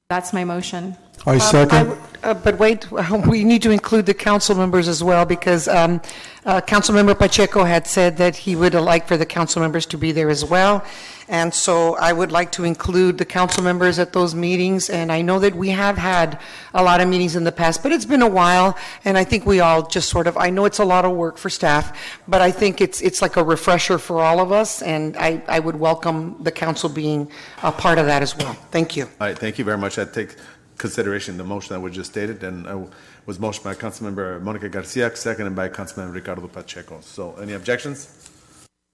that's my motion. I second. But wait, we need to include the council members as well, because Councilmember Pacheco had said that he would like for the council members to be there as well. And so I would like to include the council members at those meetings. And I know that we have had a lot of meetings in the past, but it's been a while. And I think we all just sort of, I know it's a lot of work for staff, but I think it's like a refresher for all of us. And I would welcome the council being a part of that as well. Thank you. All right, thank you very much. I take consideration the motion that was just stated, and was motioned by Councilmember Monica Garcia, seconded by Councilmember Ricardo Pacheco. So any objections?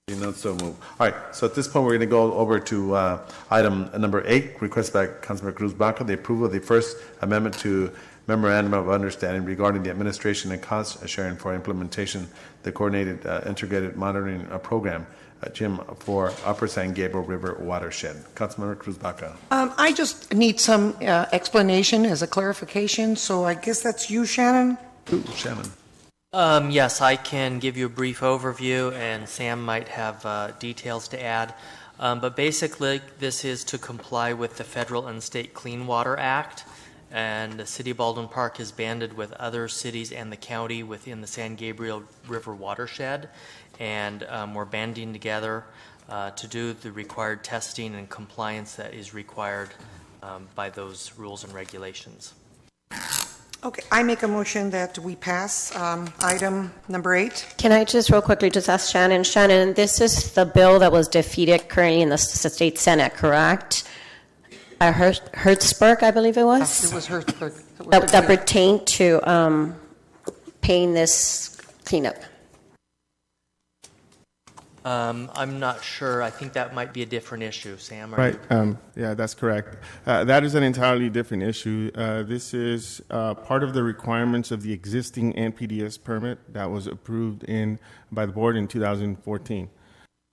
Seeing none, so move. All right, so at this point, we're going to go over to item number 8, request by Councilmember Cruz Blanca, the approval of the first amendment to Memorandum of Understanding regarding the administration and cost sharing for implementation the coordinated integrated monitoring program, Jim, for Upper San Gabriel River watershed. Councilmember Cruz Blanca. I just need some explanation as a clarification, so I guess that's you, Shannon? Ooh, Shannon. Yes, I can give you a brief overview, and Sam might have details to add. But basically, this is to comply with the Federal and State Clean Water Act, and the City of Baldwin Park is banded with other cities and the county within the San Gabriel River watershed, and we're banding together to do the required testing and compliance that is required by those rules and regulations. Okay, I make a motion that we pass item number 8. Can I just real quickly just ask Shannon? Shannon, this is the bill that was defeated currently in the state Senate, correct? Hertzberg, I believe it was? It was Hertzberg. That pertained to paying this cleanup. I'm not sure. I think that might be a different issue. Sam? Right. Yeah, that's correct. That is an entirely different issue. This is part of the requirements of the existing NPDES permit that was approved by the board in 2014.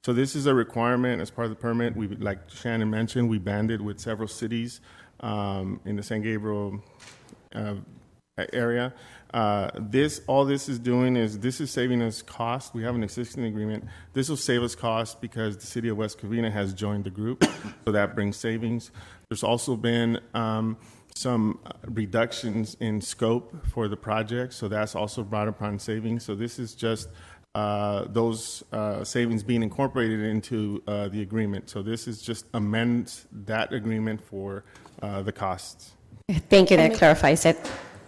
So this is a requirement as part of the permit. We, like Shannon mentioned, we banded with several cities in the San Gabriel area. All this is doing is this is saving us cost. We have an existing agreement. This will save us cost because the city of West Covina has joined the group, so that brings savings. There's also been some reductions in scope for the project, so that's also brought upon savings. So this is just those savings being incorporated into the agreement. So this is just amends that agreement for the costs. Thank you. That clarifies it.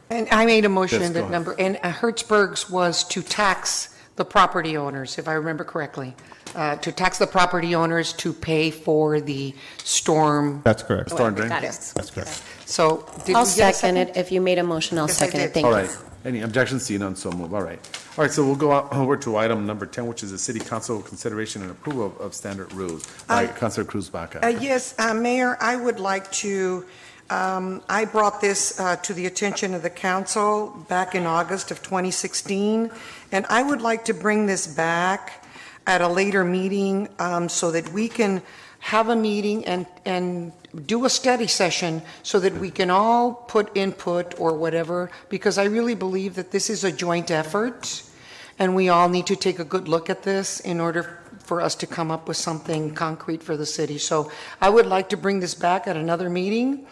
And I made a motion Yes, go that ahead. number, and Hertzberg's was to tax the property owners, if I remember correctly, to tax the property owners to pay for the storm. That's correct. Storm drain? Got it. That's correct. So did I'll we get a second it. If you made a motion, I'll Yes, I second it. did. Thank All you. right. Any objections? Seen none, so move. All right. All right, so we'll go over to item number 10, which is the City Council consideration and approval of standard rules by Councilor Cruz Baca. Yes, Mayor, I would like to, I brought this to the attention of the council back in August of 2016, and I would like to bring this back at a later meeting so that we can have a meeting and do a study session so that we can all put input or whatever, because I really believe that this is a joint effort and we all need to take a good look at this in order for us to come up with something concrete for the city. So I would like to bring this back at another meeting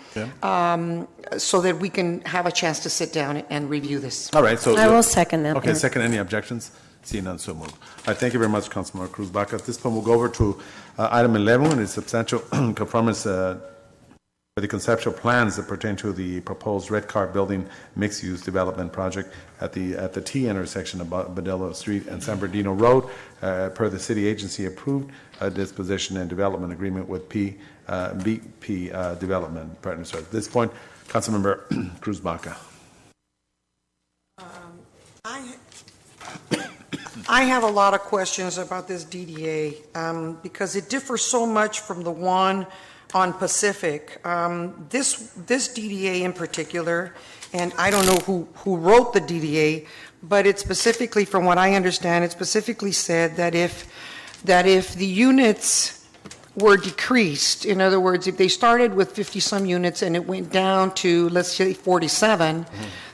so that we can have a chance to sit down and review this. All right, so I will second that. Okay, second. Any objections? Seeing none, so moved. All right, thank you very much, Councilmember Cruz Baca. At this point, we'll go over to item 11, and it's substantial conformance for the conceptual plans that pertain to the proposed Red Car Building mixed-use development project at the T intersection of Badillo Street and San Bernardino Road, per the city agency approved disposition and development agreement with BP Development Partners. So at this point, Councilmember Cruz Baca. I have a lot of questions about this DDA because it differs so much from the one on Pacific. This DDA in particular, and I don't know who wrote the DDA, but it specifically, from what I understand, it specifically said that if the units were decreased, in other words, if they started with 50-some units and it went down to, let's say, 47,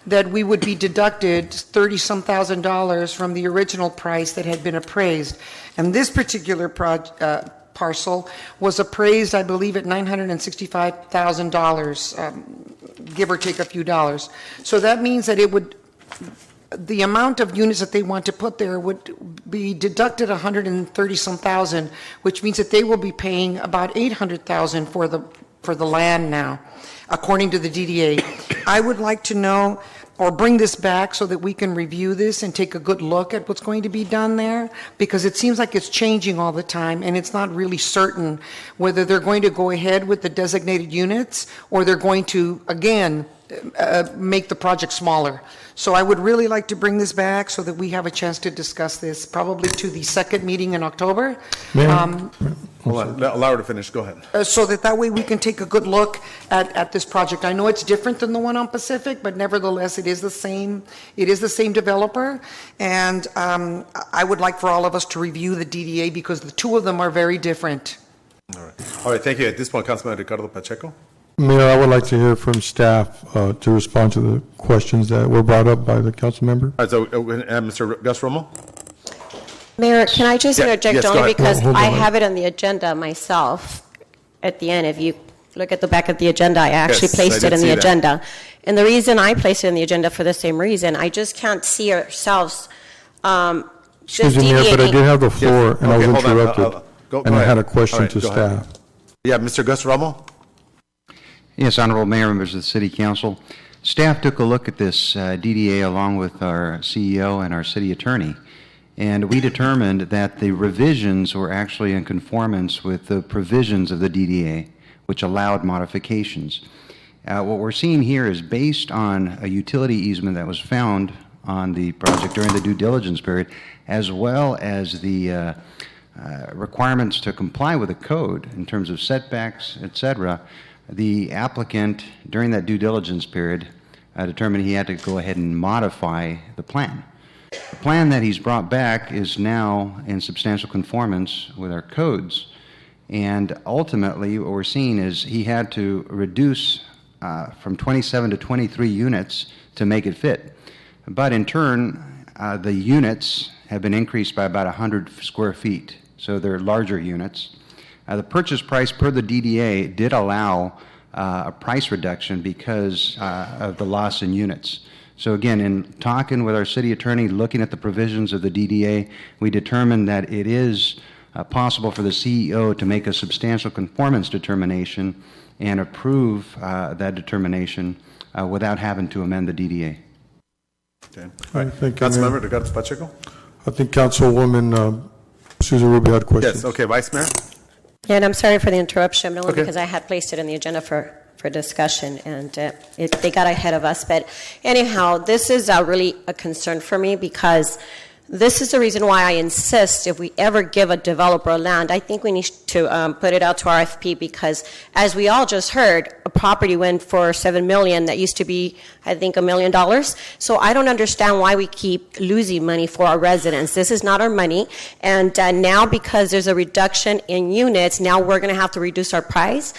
that we would be deducted $30-some thousand from the original price that had been appraised. And this particular parcel was appraised, I believe, at $965,000, give or take a few dollars. So that means that the amount of units that they want to put there would be deducted 130-some thousand, which means that they will be paying about $800,000 for the land now, according to the DDA. I would like to know, or bring this back so that we can review this and take a good look at what's going to be done there, because it seems like it's changing all the time and it's not really certain whether they're going to go ahead with the designated units or they're going to, again, make the project smaller. So I would really like to bring this back so that we have a chance to discuss this, probably to the second meeting in October. Hold on, allow her to finish. Go ahead. So that way we can take a good look at this project. I know it's different than the one on Pacific, but nevertheless, it is the same. It is the same developer, and I would like for all of us to review the DDA because the two of them are very different. All right. Thank you. At this point, Councilman Ricardo Pacheco. Mayor, I would like to hear from staff to respond to the questions that were brought up by the council member. All right, so Mr. Gus Romo. Mayor, can I just interject yes, go only ahead. because Hold on. I have it on the agenda myself at the end. If you look at the back of the agenda, I actually Yes, placed I it did in the see that. agenda. And the reason I placed it in the agenda for the same reason, I just can't see ourselves Excuse me, Mayor, but I did have the floor, and I was Okay, hold on. interrupted. Go And I ahead. had a question All right, to go ahead. staff. Yeah, Mr. Gus Romo. Yes, Honorable Mayor, members of the City Council. Staff took a look at this DDA along with our CEO and our city attorney, and we determined that the revisions were actually in conformance with the provisions of the DDA, which allowed modifications. What we're seeing here is based on a utility easement that was found on the project during the due diligence period, as well as the requirements to comply with the code in terms of setbacks, et cetera. The applicant, during that due diligence period, determined he had to go ahead and modify the plan. The plan that he's brought back is now in substantial conformance with our codes, and ultimately what we're seeing is he had to reduce from 27 to 23 units to make it fit. But in turn, the units have been increased by about 100 square feet, so they're larger units. The purchase price per the DDA did allow a price reduction because of the loss in units. So again, in talking with our city attorney, looking at the provisions of the DDA, we determined that it is possible for the CEO to make a substantial conformance determination and approve that determination without having to amend the DDA. Okay. All right, thank you, Councilmember Mayor. Ricardo Pacheco? I think Councilwoman Susan Rubio had questions. Yes, okay, Vice Mayor? Yeah, and I'm sorry for the interruption, but only Okay. because I had placed it on the agenda for discussion, and they got ahead of us. But anyhow, this is really a concern for me because this is the reason why I insist if we ever give a developer land, I think we need to put it out to RFP because, as we all just heard, a property went for $7 million that used to be, I think, $1 million. So I don't understand why we keep losing money for our residents. This is not our money, and now because there's a reduction in units, now we're going to have to reduce our price.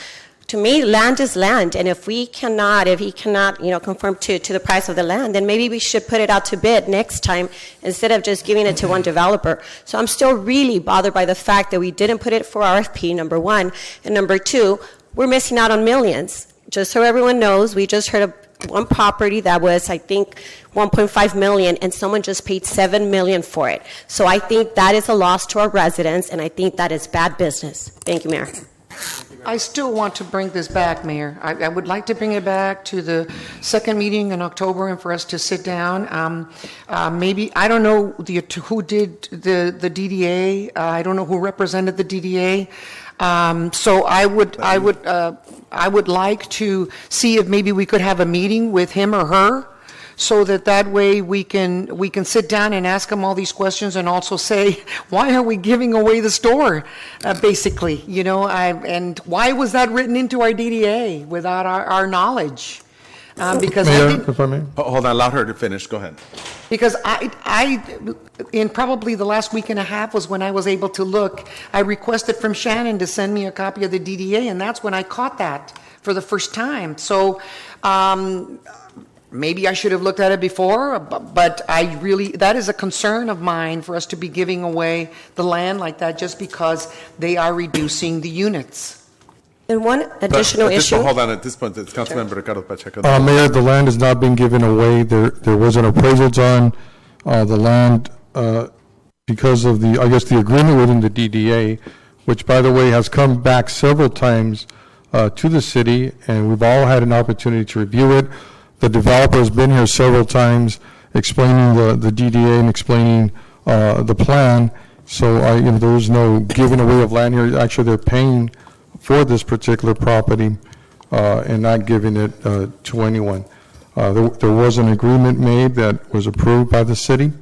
To me, land is land, and if he cannot, conform to the price of the land, then maybe we should put it out to bid next time instead of just giving it to one developer. So I'm still really bothered by the fact that we didn't put it for RFP, number one, and number two, we're missing out on millions. Just so everyone knows, we just heard of one property that was, I think, 1.5 million, and someone just paid $7 million for it. So I think that is a loss to our residents, and I think that is bad business. Thank you, Mayor. I still want to bring this back, Mayor. I would like to bring it back to the second meeting in October and for us to sit down. Maybe, I don't know who did the DDA. I don't know who represented the DDA. So I would like to see if maybe we could have a meeting with him or her, so that way we can sit down and ask them all these questions and also say, why are we giving away the store, basically, and why was that written into our DDA without our knowledge? Because Mayor, if I may. Hold on, allow her to finish. Go ahead. Because I, in probably the last week and a half was when I was able to look. I requested from Shannon to send me a copy of the DDA, and that's when I caught that for the first time. So, maybe I should have looked at it before, but that is a concern of mine for us to be giving away the land like that just because they are reducing the units. And one additional issue. Hold on, at this point, it's Councilmember Ricardo Pacheco. Mayor, the land is not being given away. There was an appraisal done. The land, because of the agreement within the DDA, which, by the way, has come back several times to the city, and we've all had an opportunity to review it. The developer has been here several times explaining the DDA and explaining the plan. So there was no giving away of land here. Actually, they're paying for this particular property and not giving it to anyone. There was an agreement made that was approved by the city,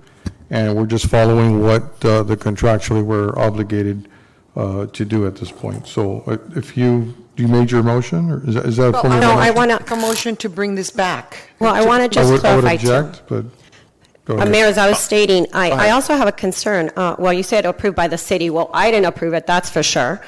and we're just following what the contractually we're obligated to do at this point. So if you made your motion, or is that a form of No, motion? I want a motion to bring this back. Well, I want to just I would clarify object, but go ahead. Mayor, as I was stating, I also have a concern. Well, you said approved by the city. Well, I didn't approve it, that's for sure.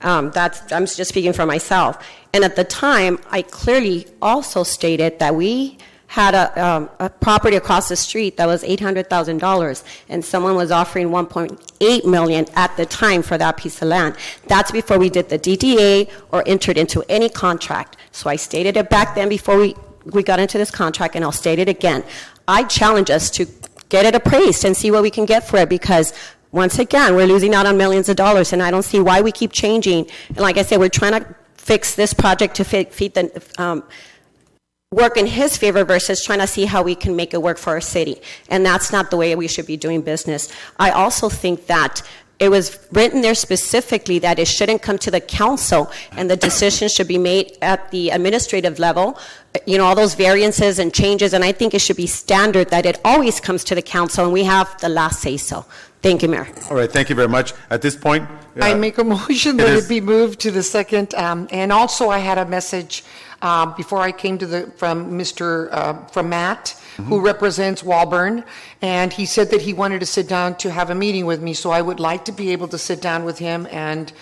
I'm just speaking for myself. And at the time, I clearly also stated that we had a property across the street that was $800,000, and someone was offering $1.8 million at the time for that piece of land. That's before we did the DDA or entered into any contract. So I stated it back then before we got into this contract, and I'll state it again. I challenge us to get it appraised and see what we can get for it, because once again, we're losing out on millions of dollars, and I don't see why we keep changing. And like I said, we're trying to fix this project to feed the work in his favor versus trying to see how we can make it work for our city. And that's not the way we should be doing business. I also think that it was written there specifically that it shouldn't come to the council and the decision should be made at the administrative level, all those variances and changes, and I think it should be standard that it always comes to the council and we have the last say so. Thank you, Mayor. All right, thank you very much. At this point, I make a motion that it be moved to the second, and also I had a message before I came from Matt, who represents Walburn, and he said that he wanted to sit down to have a meeting with me, so I would like to be able to sit down with him and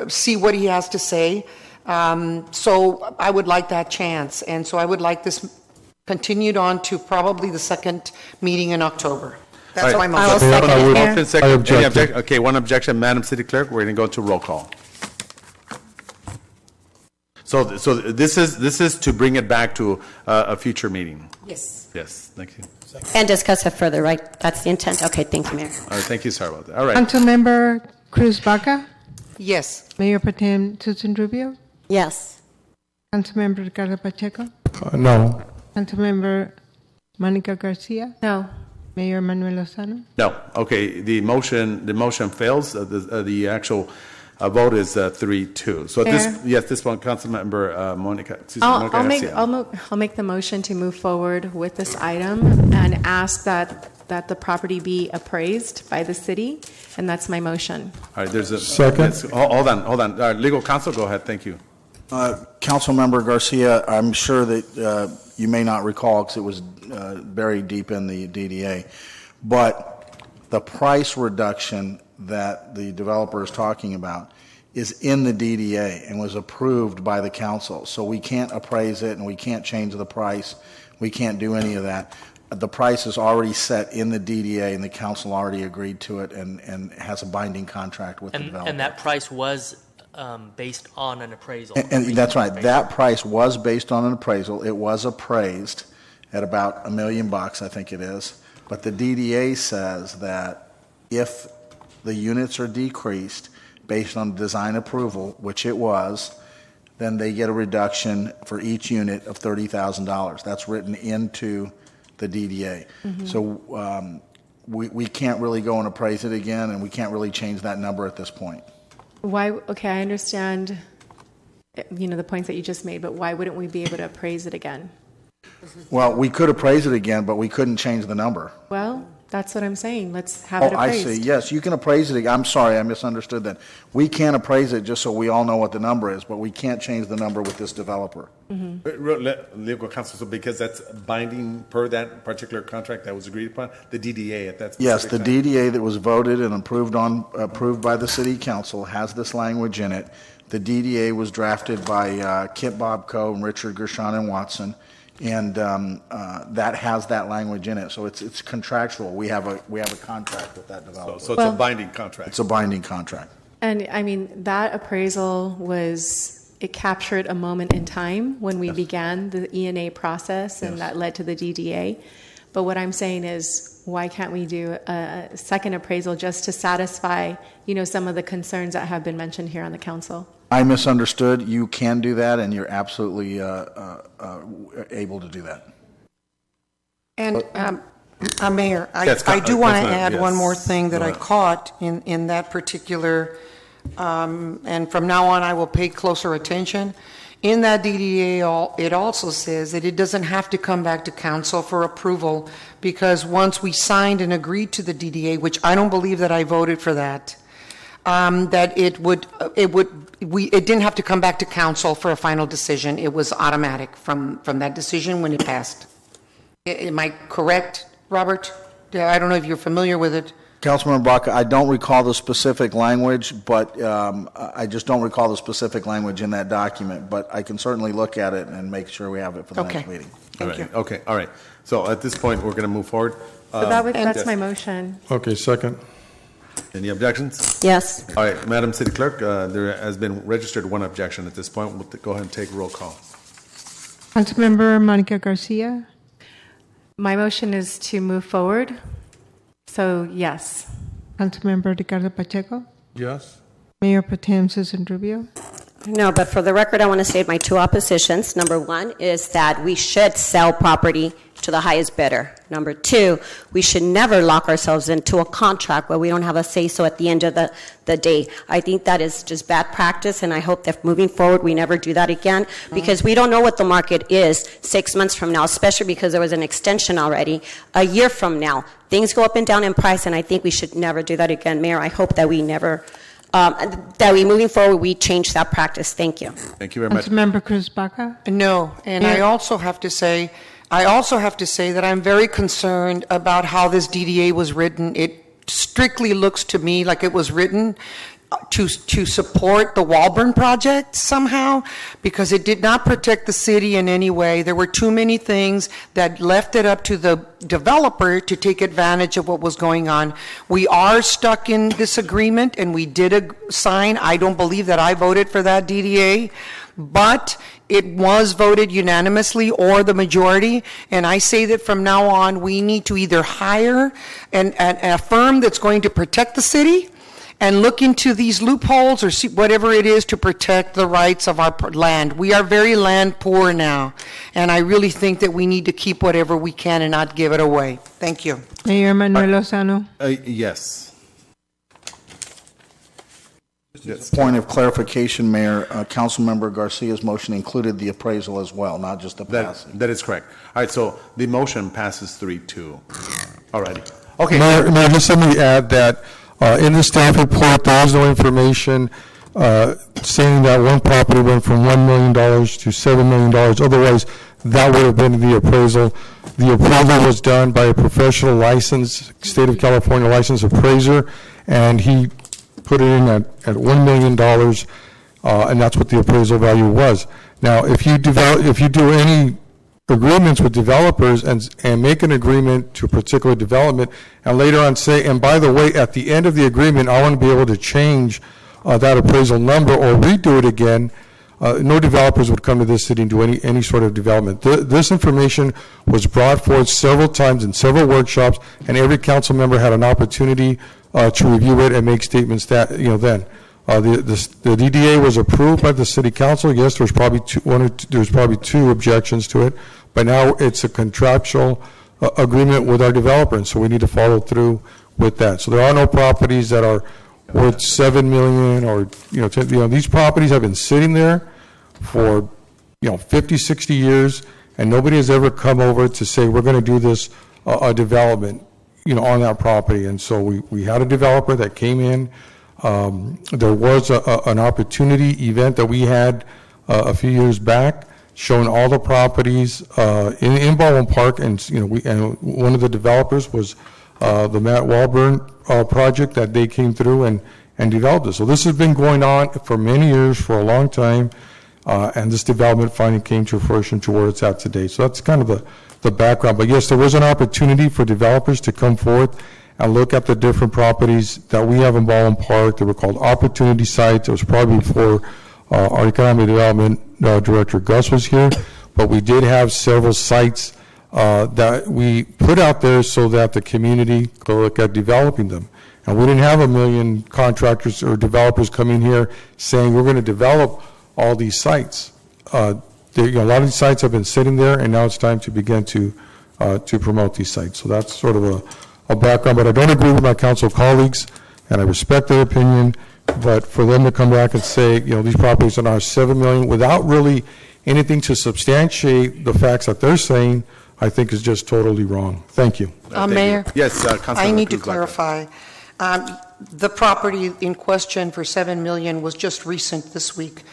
see what he has to say. So I would like that chance, and so I would like this continued on to probably the second meeting in October. That's All right. my motion. Motion second. I Any object. objection? Okay, one objection, Madam City Clerk. We're going to go to roll call. So this is to bring it back to a future meeting. Yes. Yes, thank you. And discuss it further, right? That's the intent. Okay, thank you, Mayor. All right, thank you. Sorry about that. All right. Councilmember Cruz Baca, Yes. Mayor Pro Tem Susan Rubio, Yes. Councilmember Ricardo Pacheco, No. Councilmember Monica Garcia, No. Mayor Manuel Lozano. No. Okay. The motion fails. The actual vote is 3-2. So this one, Councilmember Monica. I'll Garcia. make the motion to move forward with this item and ask that the property be appraised by the city, and that's my motion. All right. There's a Second. yes, hold on. Legal counsel, go ahead. Thank you. Councilmember Garcia, I'm sure that you may not recall because it was buried deep in the DDA, but the price reduction that the developer is talking about is in the DDA and was approved by the council. So we can't appraise it and we can't change the price. We can't do any of that. The price is already set in the DDA and the council already agreed to it and has a binding contract with the developer. And that price was based on an appraisal. And that's right. That price was based on an appraisal. It was appraised at about $1 million, I think it is. But the DDA says that if the units are decreased based on design approval, which it was, then they get a reduction for each unit of $30,000. That's written into the DDA. Mm-hmm. So we can't really go and appraise it again, and we can't really change that number at this point. Why? Okay, I understand, the points that you just made, but why wouldn't we be able to appraise it again? Well, we could appraise it again, but we couldn't change the number. Well, that's what I'm saying. Let's have it Oh, I appraised. see. Yes, you can appraise it. I'm sorry, I misunderstood that. We can appraise it just so we all know what the number is, but we can't change the number with this developer. Legal counsel, so because that's binding per that particular contract that was agreed upon, the DDA at that specific Yes, the time? DDA that was voted and approved by the city council has this language in it. The DDA was drafted by Kit Bobco and Richard Gershon and Watson, and that has that language in it. So it's contractual. We have a contract with that developer. So it's a binding contract. It's a binding contract. And I mean, that appraisal it captured a moment in time when we began the E&A process, and that led to the DDA. But what I'm saying is, why can't we do a second appraisal just to satisfy, some of the concerns that have been mentioned here on the council? I misunderstood. You can do that, and you're absolutely able to do that. And Mayor, Yes, I do want to add yes. one more thing that Go I ahead. caught in that particular, and from now on I will pay closer attention. In that DDA, it also says that it doesn't have to come back to council for approval, because once we signed and agreed to the DDA, which I don't believe that I voted for that, that it didn't have to come back to council for a final decision. It was automatic from that decision when it passed. Am I correct, Robert? Yeah, I don't know if you're familiar with it. Councilman Baca, I don't recall the specific language, but I just don't recall the specific language in that document. But I can certainly look at it and make sure we have it for the next meeting. Thank you. Okay, all right. So at this point, we're going to move forward. So that's yes. my motion. Okay, second. Any objections? Yes. All right, Madam City Clerk, there has been registered one objection at this point. We'll go ahead and take roll call. Councilmember Monica Garcia, My motion is to move forward. So, yes. Councilmember Ricardo Pacheco, Yes. Mayor Pro Tem Susan Rubio. No, but for the record, I want to state my two oppositions. Number one is that we should sell property to the highest bidder. Number two, we should never lock ourselves into a contract where we don't have a say-so at the end of the day. I think that is just bad practice, and I hope that moving forward, we never do that again, because we don't know what the market is 6 months from now, especially because there was an extension already. A year from now, things go up and down in price, and I think we should never do that again. Mayor, I hope that we never... moving forward, we change that practice. Thank you. Thank you very much. Councilmember Cruz Baca. No, and I also have to say that I'm very concerned about how this DDA was written. It strictly looks to me like it was written to support the Walburn project somehow, because it did not protect the city in any way. There were too many things that left it up to the developer to take advantage of what was going on. We are stuck in this agreement, and we did sign. I don't believe that I voted for that DDA, but it was voted unanimously or the majority, and I say that from now on, we need to either hire a firm that's going to protect the city and look into these loopholes or see whatever it is to protect the rights of our land. We are very land poor now, and I really think that we need to keep whatever we can and not give it away. Thank you. Mayor Manuel Lozano. Yes. Yes. Point of clarification, Mayor, Councilmember Garcia's motion included the appraisal as well, not just the passing. That is correct. All right, so the motion passes 3-2. All righty. Okay. Mayor, just let me add that in the staff report, there is no information saying that one property went from $1 million to $7 million. Otherwise, that would have been the appraisal. The appraisal was done by a professional licensed, state of California licensed appraiser, and he put it in at $1 million, and that's what the appraisal value was. Now, if you do any agreements with developers and make an agreement to a particular development, and later on say, and by the way, at the end of the agreement, I want to be able to change that appraisal number or redo it again, no developers would come to this city and do any sort of development. This information was brought forth several times in several workshops, and every council member had an opportunity to review it and make statements that, then. The DDA was approved by the city council. Yes, there's probably two objections to it, but now it's a contractual agreement with our developer, and so we need to follow through with that. So there are no properties that are worth $7 million or 10, these properties have been sitting there for 50, 60 years, and nobody has ever come over to say we're going to do this a development on that property. And so we had a developer that came in. There was an opportunity event that we had a few years back, showing all the properties in Baldwin Park, and and one of the developers was the Matt Walburn project that they came through and developed it. So this has been going on for many years, for a long time, and this development finally came to fruition to where it's at today. So that's kind of the background. But yes, there was an opportunity for developers to come forth and look at the different properties that we have in Baldwin Park. They were called opportunity sites. It was probably before our economic development director Gus was here, but we did have several sites that we put out there so that the community could look at developing them. And we didn't have 1 million contractors or developers coming here saying we're going to develop all these sites. A lot of these sites have been sitting there, and now it's time to begin to promote these sites. So that's sort of a background, but I don't agree with my council colleagues, and I respect their opinion, but for them to come back and say, these properties are now $7 million without really anything to substantiate the facts that they're saying, I think is just totally wrong. Thank you. Mayor? Yes, Councilman I need to Cruz Blanca. clarify. The property in question for $7 million was just recent this week.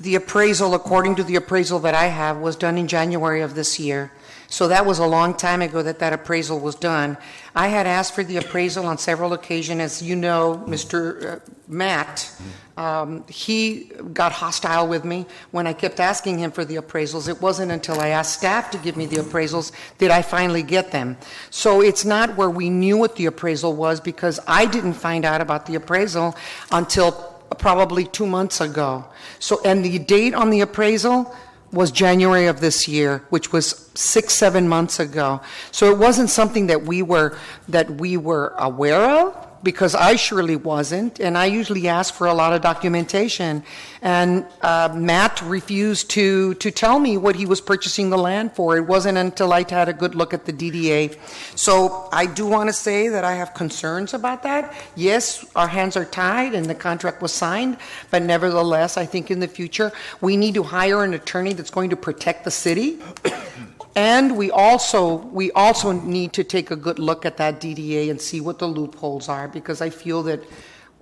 The appraisal, according to the appraisal that I have, was done in January of this year. So that was a long time ago that appraisal was done. I had asked for the appraisal on several occasions. As you know, Mr. Matt, he got hostile with me when I kept asking him for the appraisals. It wasn't until I asked staff to give me the appraisals did I finally get them. So it's not where we knew what the appraisal was, because I didn't find out about the appraisal until probably 2 months ago. So, and the date on the appraisal was January of this year, which was 6-7 months ago. So it wasn't something that we were aware of, because I surely wasn't, and I usually ask for a lot of documentation. And Matt refused to tell me what he was purchasing the land for. It wasn't until I had a good look at the DDA. So I do want to say that I have concerns about that. Yes, our hands are tied and the contract was signed, but nevertheless, I think in the future, we need to hire an attorney that's going to protect the city. And we also need to take a good look at that DDA and see what the loopholes are, because I feel that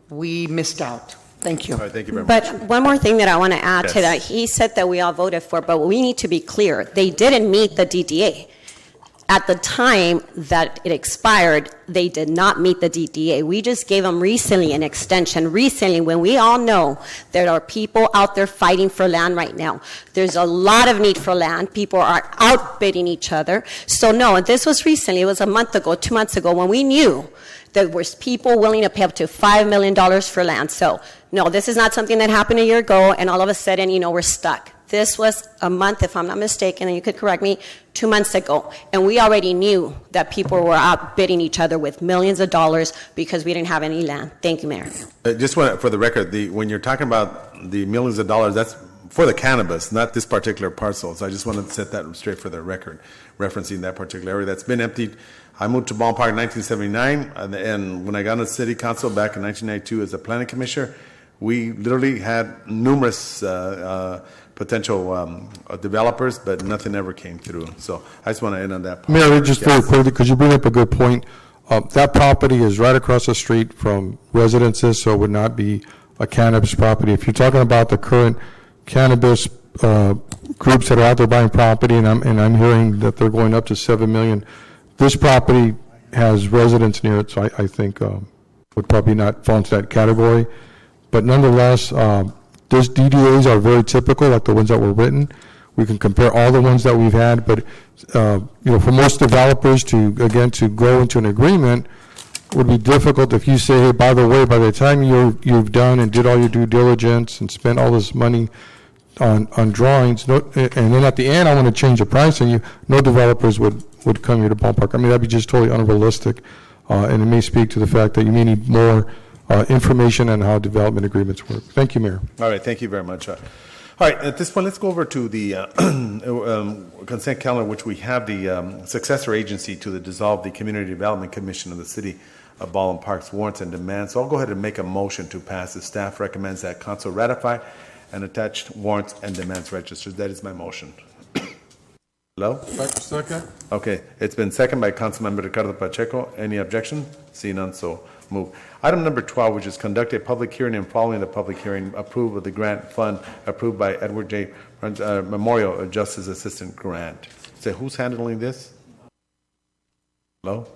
we missed out. Thank you. All right, thank you very much. But one more thing that I want to add to Yes. that. He said that we all voted for, but we need to be clear. They didn't meet the DDA. at the time that it expired, they did not meet the DDA. We just gave them recently an extension. Recently, when we all know there are people out there fighting for land right now. There's a lot of need for land. People are outbidding each other. So no, this was recently. It was a month ago, 2 months ago, when we knew there was people willing to pay up to $5 million for land. So no, this is not something that happened a year ago, and all of a sudden, we're stuck. This was a month, if I'm not mistaken, and you could correct me, 2 months ago. And we already knew that people were outbidding each other with millions of dollars because we didn't have any land. Thank you, Mayor. Just for the record, when you're talking about the millions of dollars, that's for the cannabis, not this particular parcel. So I just wanted to set that straight for the record, referencing that particular area that's been emptied. I moved to Baldwin Park in 1979, and when I got on the city council back in 1992 as a planning commissioner, we literally had numerous potential developers, but nothing ever came through. So I just want to end on that point. Mayor, just very quickly, because you bring up a good point. That property is right across the street from residences, so it would not be a cannabis property. If you're talking about the current cannabis groups that are out there buying property, and I'm hearing that they're going up to $7 million, this property has residents near it, so I think would probably not fall into that category. But nonetheless, those DDAs are very typical, like the ones that were written. We can compare all the ones that we've had, but for most developers to go into an agreement would be difficult if you say, hey, by the way, by the time you've done and did all your due diligence and spent all this money on drawings, and then at the end I want to change the price, and no developers would come here to Ballpark. I mean, that'd be just totally unrealistic, and it may speak to the fact that you may need more information on how development agreements work. Thank you, Mayor. All right, thank you very much. All right, at this point, let's go over to the consent calendar, which we have the successor agency to the dissolve the Community Development Commission of the City of Baldwin Park's warrants and demands. So I'll go ahead and make a motion to pass. The staff recommends that council ratify and attached warrants and demands registers. That is my motion. Hello? Second. Okay, it's been seconded by Councilmember Ricardo Pacheco. Any objection? See none, so move. Item number 12, which is conduct a public hearing, and following the public hearing, approve of the grant fund approved by Edward J. Memorial Justice Assistant Grant. So who's handling this? Hello?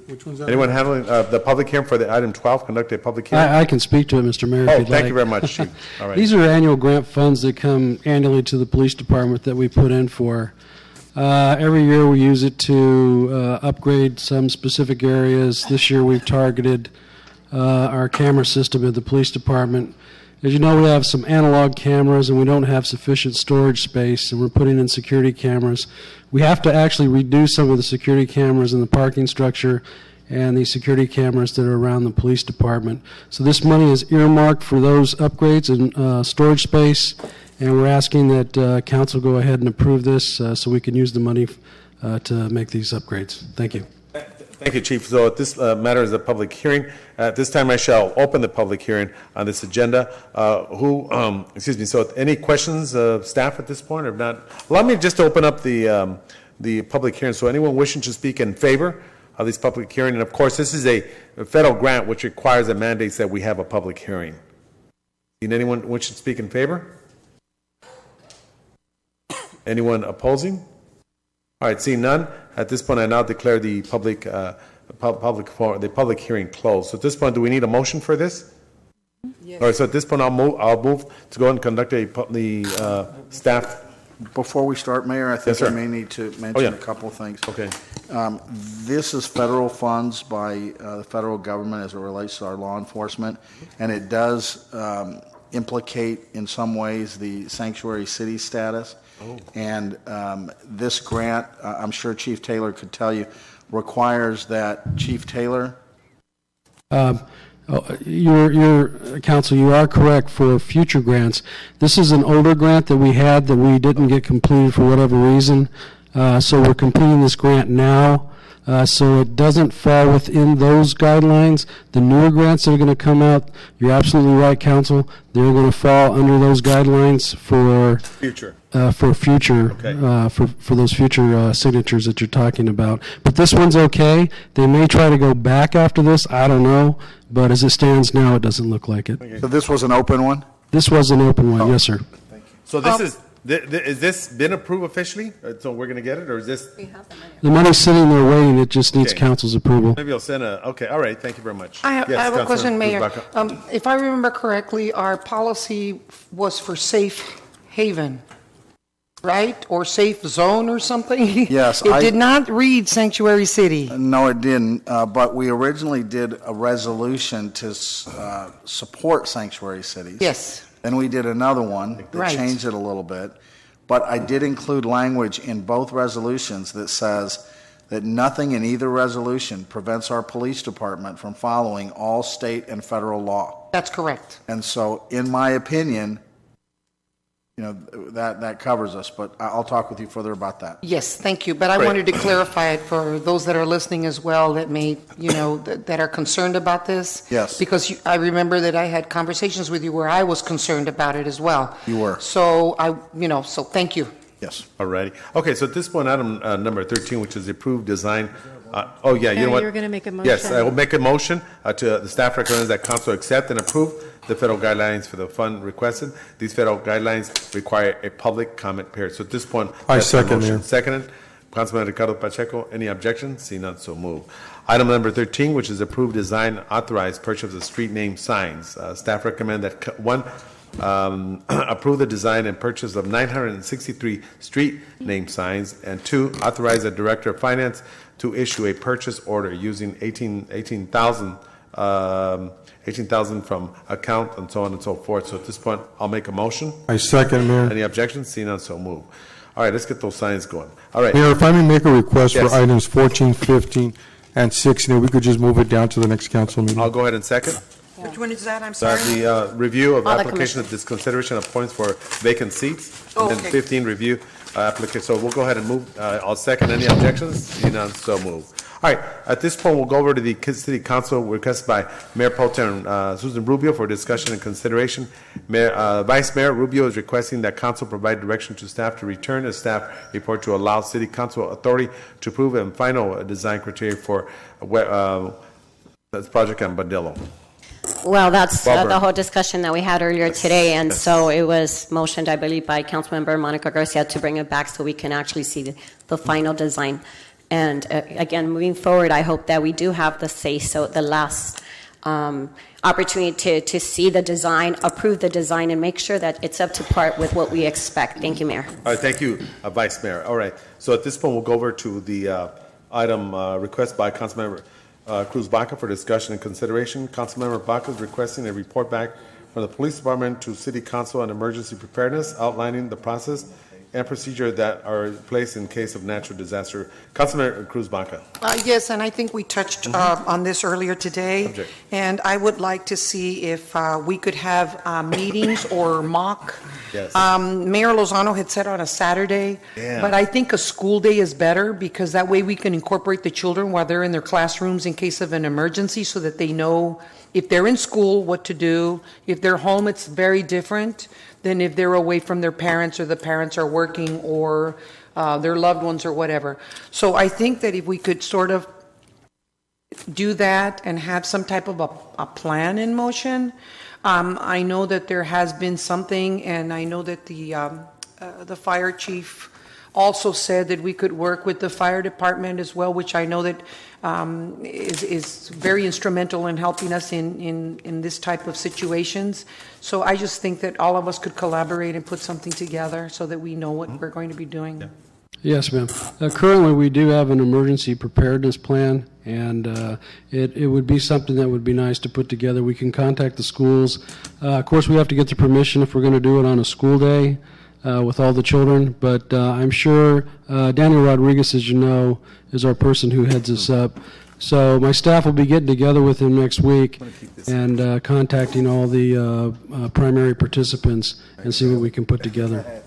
Which one's that? Anyone handling the public hearing for the item 12? Conduct a public hearing. I can speak to it, Mr. Mayor. Oh, if you'd thank like. you very much, Chief. All right. These are annual grant funds that come annually to the police department that we put in for. Every year we use it to upgrade some specific areas. This year we've targeted our camera system at the police department. As you know, we have some analog cameras and we don't have sufficient storage space, and we're putting in security cameras. We have to actually reduce some of the security cameras in the parking structure and the security cameras that are around the police department. So this money is earmarked for those upgrades and storage space, and we're asking that council go ahead and approve this so we can use the money to make these upgrades. Thank you. Thank you, Chief. So this matter is a public hearing. At this time, I shall open the public hearing on this agenda. So any questions of staff at this point, or if not? Allow me just to open up the public hearing. So anyone wishing to speak in favor of this public hearing, and of course, this is a federal grant which requires and mandates that we have a public hearing. Anyone wish to speak in favor? Anyone opposing? All right, seeing none, at this point I now declare the public hearing closed. So at this point, do we need a motion for this? Yes. All right, so at this point I'll move to go and conduct the staff. Before we start, Mayor, I think I may need to mention a couple of things. Okay. This is federal funds by the federal government as it relates to our law enforcement, and it does implicate in some ways the sanctuary city status. Oh. And this grant, I'm sure Chief Taylor could tell you, requires that Chief Taylor. Your counsel, you are correct for future grants. This is an older grant that we had that we didn't get completed for whatever reason. So we're completing this grant now. So it doesn't fall within those guidelines. The newer grants that are going to come out, you're absolutely right, counsel. They're going to fall under those guidelines for future. For those future signatures that you're talking about. But this one's okay. They may try to go back after this. I don't know. But as it stands now, it doesn't look like it. So this was an open one? This was an open one, yes, sir. So this is Is this been approved officially? So we're going to get it, or is this? The money's sitting there waiting, it just needs Okay. council's approval. Maybe I'll send a. Okay, all right. Thank you very much. I have a Councilor question, Mayor. Cruz-Baca. If I remember correctly, our policy was for safe haven, right? Or safe zone or something? Yes, It did not read sanctuary city. No, it didn't, but we originally did a resolution to support sanctuary cities. Yes. Then we did another one that Right. changed it a little bit. But I did include language in both resolutions that says that nothing in either resolution prevents our police department from following all state and federal law. That's correct. And so, in my opinion, that covers us. But I'll talk with you further about that. Yes, thank you. But I Great. wanted to clarify it for those that are listening as well that may, that are concerned about this. Yes. Because I remember that I had conversations with you where I was concerned about it as well. You were. So so thank you. Yes. All righty. Okay, so at this point, item number 13, which is the approved design. You Mayor, know what? you were gonna make a Yes, motion. I will make a motion to the staff recommends that council accept and approve the federal guidelines for the fund requested. These federal guidelines require a public comment period. So at this point, I that's the second, motion. Mayor. Seconded. Councilman Ricardo Pacheco, any objections? See none, so move. Item number 13, which is approved design authorized purchase of street name signs. Staff recommend that one, approve the design and purchase of 963 street name signs, and two, authorize the Director of Finance to issue a purchase order using 18,000 from account and so on and so forth. So at this point, I'll make a motion. I second, Mayor. Any objections? See none, so move. All right, let's get those signs going. All right. Mayor, if I may make a request Yes. for items 14, 15, and 16, we could just move it down to the next council meeting. I'll go ahead and second. Which one is that? I'm sorry. The review of All the application of disconsideration of points for vacant seats. Oh, And then okay. 15, review application. So we'll go ahead and move. I'll second. Any objections? See none, so move. All right, at this point, we'll go over to the City Council request by Mayor Pro Tem Susan Rubio for discussion and consideration. Vice Mayor Rubio is requesting that council provide direction to staff to return a staff report to allow City Council authority to approve and final design criteria for this project on Badillo. Well, that's Baldwin. the whole discussion that we had earlier today, and so it was motioned, I believe, by Councilmember Monica Garcia to bring it back so we can actually see the final design. And again, moving forward, I hope that we do have the last opportunity to see the design, approve the design, and make sure that it's up to par with what we expect. Thank you, Mayor. All right, thank you, Vice Mayor. All right, so at this point, we'll go over to the item request by Councilmember Cruz-Baca for discussion and consideration. Councilmember Baca is requesting a report back from the Police Department to City Council on emergency preparedness, outlining the process and procedure that are in place in case of natural disaster. Councilmember Cruz-Baca. Yes, and I think we touched on this earlier today. Subject. And I would like to see if we could have meetings or mock. Yes. Mayor Lozano had said on a Saturday, Yeah. but I think a school day is better because that way we can incorporate the children while they're in their classrooms in case of an emergency so that they know if they're in school what to do. If they're home, it's very different than if they're away from their parents or the parents are working or their loved ones or whatever. So I think that if we could sort of do that and have some type of a plan in motion. I know that there has been something, and I know that the fire chief also said that we could work with the fire department as well, which I know that is very instrumental in helping us in this type of situations. So I just think that all of us could collaborate and put something together so that we know what we're going to be doing. Yes, ma'am. Currently, we do have an emergency preparedness plan, and it would be something that would be nice to put together. We can contact the schools. Of course, we have to get the permission if we're going to do it on a school day with all the children, but I'm sure Daniel Rodriguez, as you know, is our person who heads this up. So my staff will be getting together with him next week and contacting all the primary participants and see what we can put together.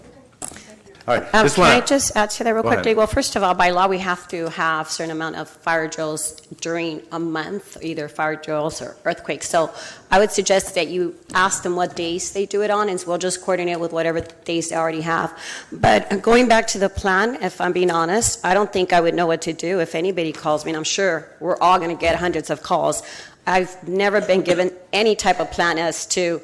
All right. Can I just add to that real Go quickly? ahead. Well, first of all, by law, we have to have a certain amount of fire drills during a month, either fire drills or earthquakes. So I would suggest that you ask them what days they do it on, and we'll just coordinate with whatever days they already have. But going back to the plan, if I'm being honest, I don't think I would know what to do if anybody calls me, and I'm sure we're all going to get hundreds of calls. I've never been given any type of plan as to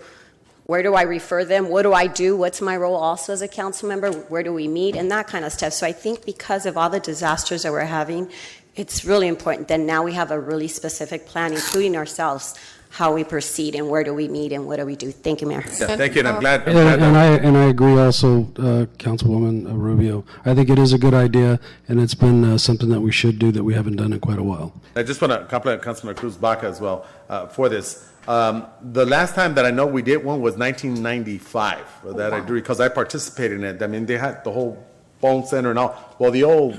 Where do I refer them? What do I do? What's my role also as a council member? Where do we meet? And that kind of stuff. So I think because of all the disasters that we're having, it's really important that now we have a really specific plan, including ourselves, how we proceed and where do we meet and what do we do. Thank you, Mayor. Yeah, thank you, and I'm glad. And I agree also, Councilwoman Rubio. I think it is a good idea, and it's been something that we should do that we haven't done in quite a while. I just want to compliment Councilman Cruz Baca as well for this. The last time that I know we did one was 1995. That I do because I participated in it. I mean, they had the whole phone center and all. Well, the old.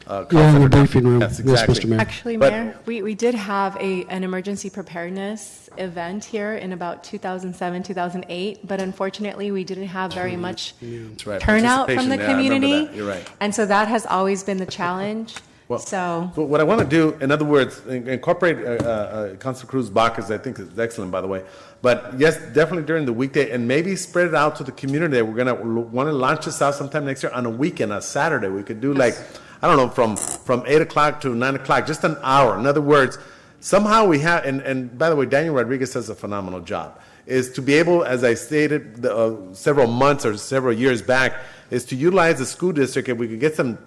Yeah, in the briefing room. Yes, exactly. Yes, Mr. Mayor. Actually, Mayor, we did have an emergency preparedness event here in about 2007, 2008, but unfortunately we didn't have very much That's right. turnout from the Participation. Yeah, I remember community. that. You're right. And so that has always been the challenge. Well, so but what I want to do, in other words, incorporate Council Cruz Bacchus, I think is excellent, by the way. But yes, definitely during the weekday, and maybe spread it out to the community. We're going to want to launch this out sometime next year on a weekend, a Saturday. We could do like, I don't know, from 8 o'clock to 9 o'clock, just an hour. In other words, somehow we have, and by the way, Daniel Rodriguez does a phenomenal job, is to be able, as I stated several months or several years back, is to utilize the school district if we could get some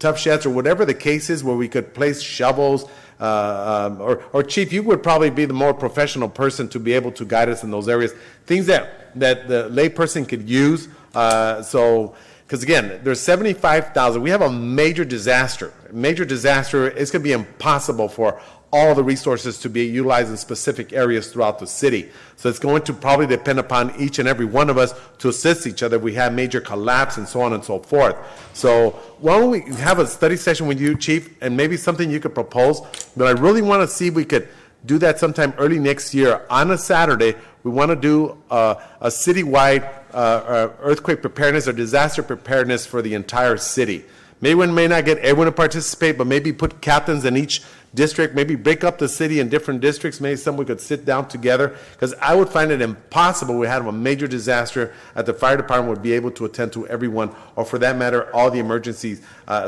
tough sheds or whatever the case is where we could place shovels, or Chief, you would probably be the more professional person to be able to guide us in those areas. Things that the layperson could use. Because again, there's 75,000. We have a major disaster. It's going to be impossible for all the resources to be utilized in specific areas throughout the city. So it's going to probably depend upon each and every one of us to assist each other if we have major collapse and so on and so forth. So why don't we have a study session with you, Chief, and maybe something you could propose. But I really want to see if we could do that sometime early next year on a Saturday. We want to do a citywide earthquake preparedness or disaster preparedness for the entire city. Maybe we may not get everyone to participate, but maybe put captains in each district, maybe break up the city in different districts, maybe some we could sit down together, because I would find it impossible we had a major disaster that the fire department would be able to attend to everyone, or for that matter, all the emergency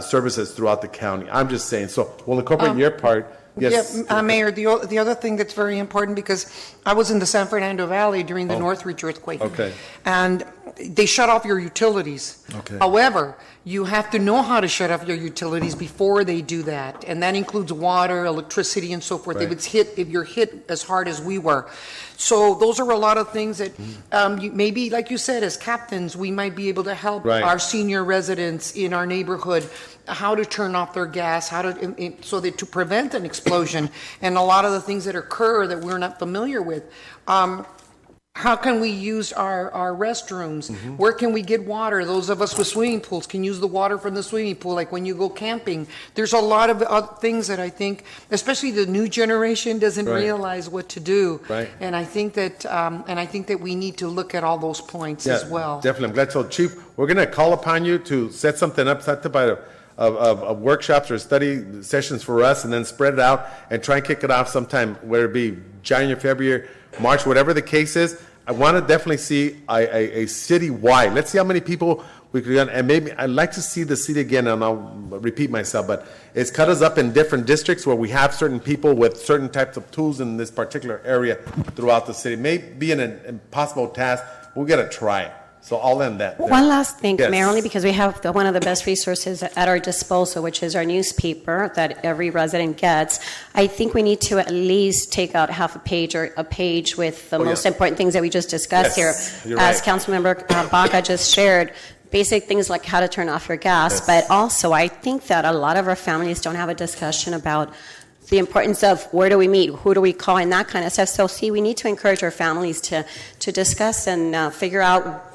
services throughout the county. I'm just saying. So we'll incorporate your part. Yes. Yeah, Mayor, the other thing that's very important, because I was in the San Fernando Valley during the Northridge earthquake. Okay. And they shut off your utilities. Okay. However, you have to know how to shut off your utilities before they do that. And that includes water, electricity, and so forth. Right. If you're hit as hard as we were. So those are a lot of things that maybe, like you said, as captains, we might be able to help our senior residents in our neighborhood how to turn off their gas, so that to prevent an explosion, and a lot of the things that occur that we're not familiar with. How can we use our restrooms? Mm-hmm. Where can we get water? Those of us with swimming pools can use the water from the swimming pool, like when you go camping. There's a lot of things that I think, especially the new generation, doesn't realize what to do. Right. And I think that we need to look at all those points as well. Definitely. I'm glad. So, Chief, we're going to call upon you to set something up, of workshops or study sessions for us, and then spread it out and try and kick it off sometime, whether it be January, February, March, whatever the case is. I want to definitely see a city-wide. Let's see how many people we could, and maybe I'd like to see the city again, and I'll repeat myself, but it's cut us up in different districts where we have certain people with certain types of tools in this particular area throughout the city. It may be an impossible task. We've got to try it. So I'll end that there. One last thing, Yes. Mayor, only because we have one of the best resources at our disposal, which is our newspaper that every resident gets. I think we need to at least take out half a page or a page with the most important things that we just discussed Yes, here. you're As right. Councilmember Baca just shared, basic things like how to turn off your gas. But also, I think that a lot of our families don't have a discussion about the importance of where do we meet, who do we call, and that kind of stuff. So, we need to encourage our families to discuss and figure out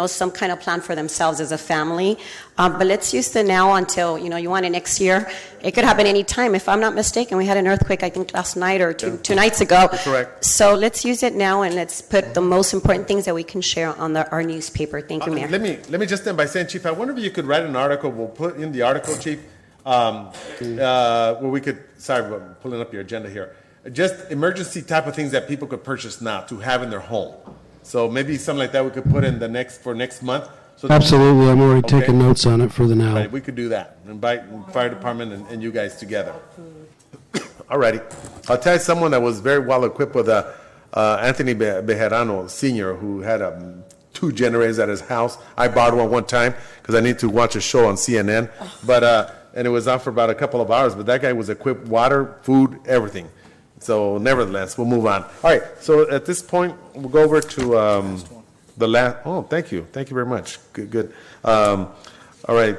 some kind of plan for themselves as a family. But let's use the now until, you want it next year. It could happen any time. If I'm not mistaken, we had an earthquake, I think, last night or two nights ago. Correct. So let's use it now, and let's put the most important things that we can share on our newspaper. Thank you, Mayor. Let me just end by saying, Chief, I wonder if you could write an article. We'll put in the article, Chief, where we could, sorry, I'm pulling up your agenda here, just emergency type of things that people could purchase now to have in their home. So maybe something like that we could put in for next month. So Absolutely. I'm already taking notes on it for the now. Right, we could do that. Invite fire department and you guys together. Alrighty. I'll tell you someone that was very well equipped with Anthony Bejarano Sr., who had 2 generators at his house. I borrowed one time because I need to watch a show on CNN. And it was on for about a couple of hours, but that guy was equipped, water, food, everything. So nevertheless, we'll move on. All right, so at this point, we'll go over to the last, oh, thank you very much. Good. All right,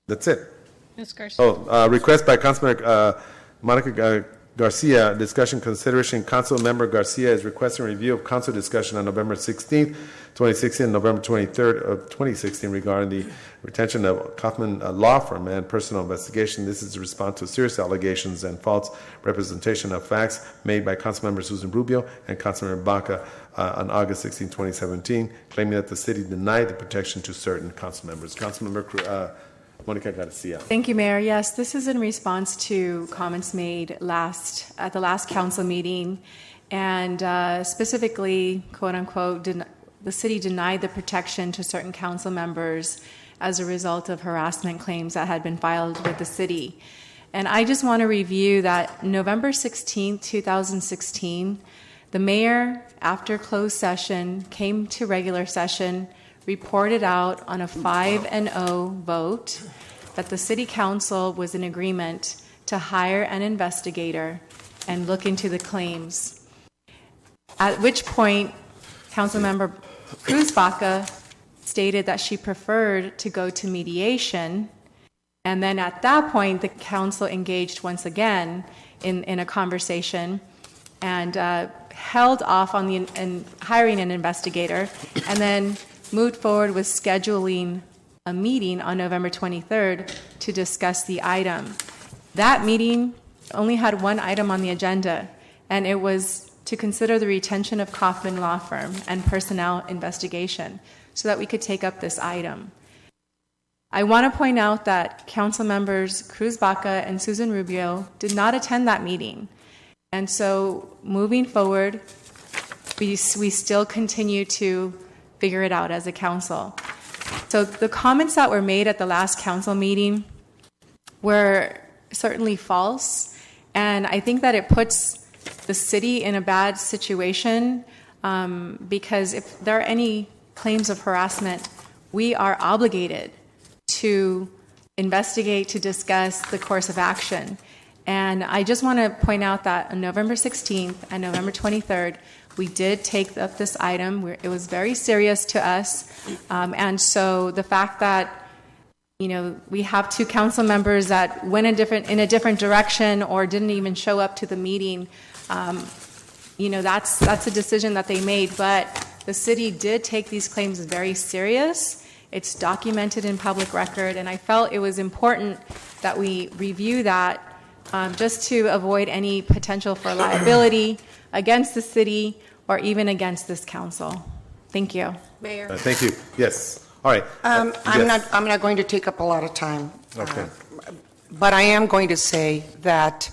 that's it. Ms. Garcia. Request by Councilmember Monica Garcia, discussion consideration. Council Member Garcia is requesting review of council discussion on November 16th, 2016, and November 23rd of 2016 regarding the retention of Kaufman Law Firm and personal investigation. This is a response to serious allegations and false representation of facts made by Councilmember Susan Rubio and Councilmember Baca on August 16, 2017, claiming that the city denied the protection to certain council members. Councilmember Monica Garcia. Thank you, Mayor. Yes, this is in response to comments made at the last council meeting, and specifically, quote unquote, the city denied the protection to certain council members as a result of harassment claims that had been filed with the city. And I just want to review that November 16, 2016, the mayor, after closed session, came to regular session, reported out on a 5-0 vote that the city council was in agreement to hire an investigator and look into the claims. At which point, Councilmember Cruz Baca stated that she preferred to go to mediation. And then at that point, the council engaged once again in a conversation and held off on hiring an investigator, and then moved forward with scheduling a meeting on November 23rd to discuss the item. That meeting only had one item on the agenda, and it was to consider the retention of Kaufman Law Firm and personnel investigation so that we could take up this item. I want to point out that council members Cruz Baca and Susan Rubio did not attend that meeting. And so moving forward, we still continue to figure it out as a council. So the comments that were made at the last council meeting were certainly false, and I think that it puts the city in a bad situation because if there are any claims of harassment, we are obligated to investigate, to discuss the course of action. And I just want to point out that on November 16th and November 23rd, we did take up this item. It was very serious to us. And so the fact that, we have 2 council members that went in a different direction or didn't even show up to the meeting, that's a decision that they made. But the city did take these claims very serious. It's documented in public record, and I felt it was important that we review that just to avoid any potential for liability against the city or even against this council. Thank you. Mayor. Thank you. Yes. All right. I'm Yes. not going to take up a lot of time. Okay. But I am going to say that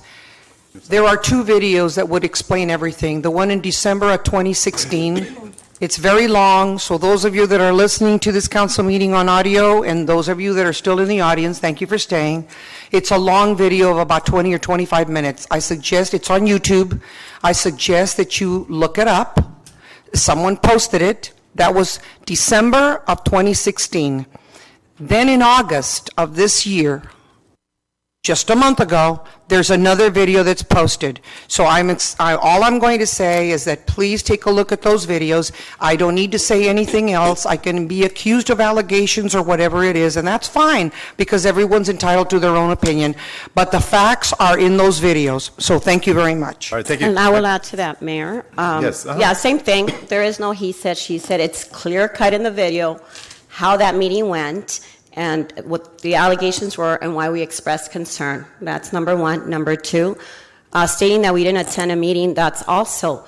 there are 2 videos that would explain everything. The one in December of 2016, it's very long, so those of you that are listening to this council meeting on audio and those of you that are still in the audience, thank you for staying. It's a long video of about 20 or 25 minutes. I suggest, it's on YouTube, I suggest that you look it up. Someone posted it. That was December of 2016. Then in August of this year, just a month ago, there's another video that's posted. So all I'm going to say is that please take a look at those videos. I don't need to say anything else. I can be accused of allegations or whatever it is, and that's fine because everyone's entitled to their own opinion. But the facts are in those videos. So thank you very much. All right, thank you. And I will add to that, Mayor. Yes. Yeah, same thing. There is no he said, she said. It's clear cut in the video how that meeting went and what the allegations were and why we expressed concern. That's number 1. Number 2, stating that we didn't attend a meeting, that's also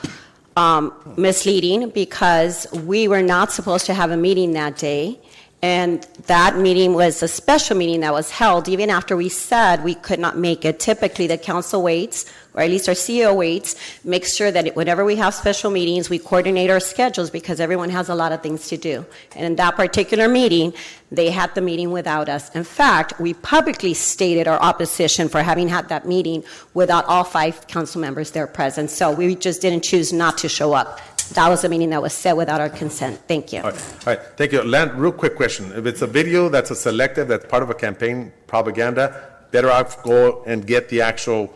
misleading because we were not supposed to have a meeting that day. And that meeting was a special meeting that was held even after we said we could not make it. Typically, the council waits or at least our CEO waits, makes sure that whenever we have special meetings, we coordinate our schedules because everyone has a lot of things to do. And in that particular meeting, they had the meeting without us. In fact, we publicly stated our opposition for having had that meeting without all 5 council members there present. So we just didn't choose not to show up. That was a meeting that was set without our consent. Thank you. All right. Thank you. Len, real quick question. If it's a video that's a selective, that's part of a campaign propaganda, better off go and get the actual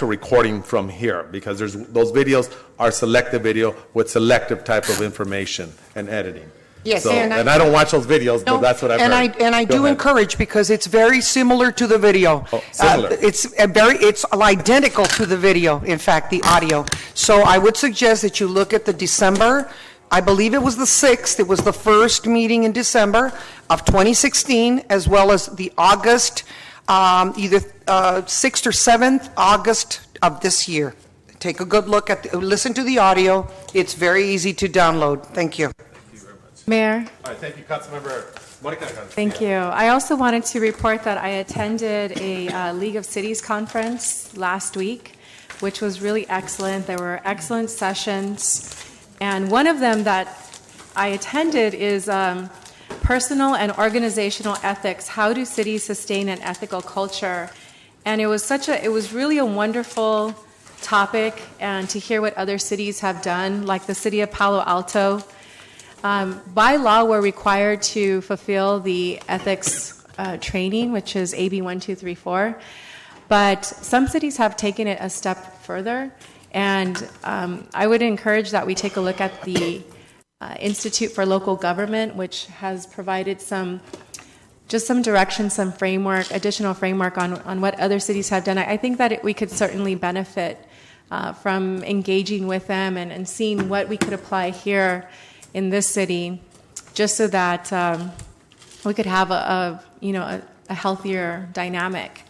recording from here, because those videos are selective video with selective type of information and editing. Yes, So, and I don't watch those videos, but that's what I've heard. And I Go do ahead. encourage, because it's very similar to the video. Similar. It's identical to the video, in fact, the audio. So I would suggest that you look at the December, I believe it was the 6th, it was the first meeting in December of 2016, as well as the August, either 6th or 7th August of this year. Take a good look listen to the audio. It's very easy to download. Thank you. Mayor. All right, thank you, Councilmember Monica. Thank you. I also wanted to report that I attended a League of Cities conference last week, which was really excellent. There were excellent sessions, and one of them that I attended is personal and organizational ethics. How do cities sustain an ethical culture? And it was really a wonderful topic, and to hear what other cities have done, like the city of Palo Alto. By law, we're required to fulfill the ethics training, which is AB 1234. But some cities have taken it a step further, and I would encourage that we take a look at the Institute for Local Government, which has provided some direction, some framework, additional framework on what other cities have done. I think that we could certainly benefit from engaging with them and seeing what we could apply here in this city, just so that we could have a healthier dynamic.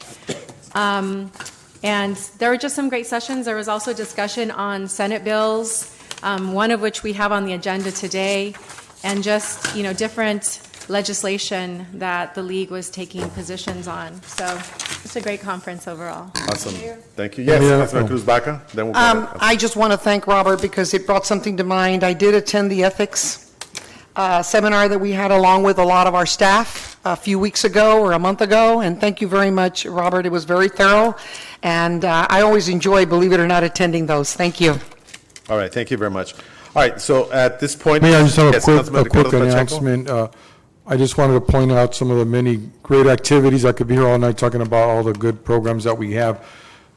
And there were just some great sessions. There was also discussion on Senate bills, one of which we have on the agenda today, and just different legislation that the league was taking positions on. So it's a great conference overall. Awesome. Thank you. Yes, Councilman Cruz Baca. Then we'll go ahead. I just want to thank Robert, because it brought something to mind. I did attend the ethics seminar that we had along with a lot of our staff a few weeks ago or a month ago, and thank you very much, Robert. It was very thorough, and I always enjoy, believe it or not, attending those. Thank you. All right, thank you very much. All right, so at this point... May I just have Councilman a quick Ricardo Pacheco? announcement? I just wanted to point out some of the many great activities. I could be here all night talking about all the good programs that we have.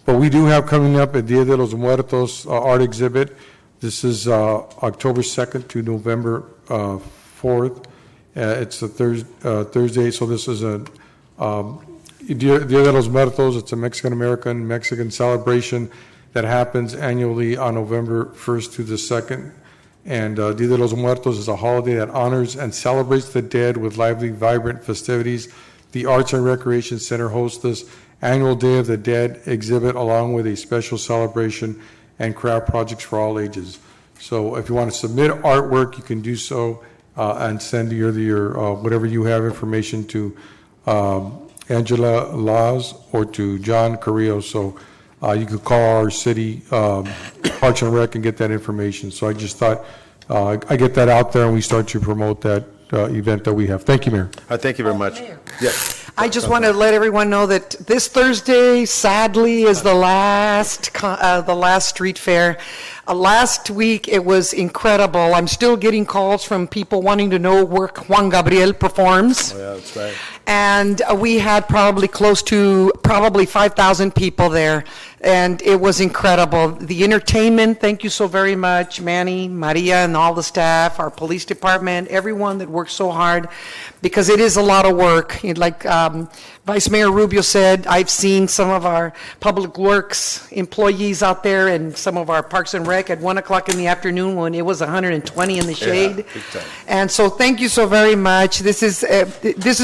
But we do have coming up a Dia de los Muertos art exhibit. This is October 2nd to November 4th. It's a Thursday, so this is a Dia de los Muertos. It's a Mexican celebration that happens annually on November 1st to the 2nd. And Dia de los Muertos is a holiday that honors and celebrates the dead with lively, vibrant festivities. The Arts and Recreation Center hosts this annual Day of the Dead exhibit, along with a special celebration and craft projects for all ages. So if you want to submit artwork, you can do so and send your whatever you have information to Angela Laws or to John Carrillo. So you could call our city Parks and Rec and get that information. So I just thought I get that out there and we start to promote that event that we have. Thank you, Mayor. Thank you very much. Yes. I just want to let everyone know that this Thursday, sadly, is the last street fair. Last week, it was incredible. I'm still getting calls from people wanting to know where Juan Gabriel performs. Oh, yeah, that's right. And we had probably close to 5,000 people there, and it was incredible. The entertainment, thank you so very much, Manny, Maria, and all the staff, our police department, everyone that worked so hard, because it is a lot of work. Like Vice Mayor Rubio said, I've seen some of our public works employees out there and some of our Parks and Rec at 1 o'clock in the afternoon when it was 120 in the shade. Yeah, big time. And so thank you so very much. This is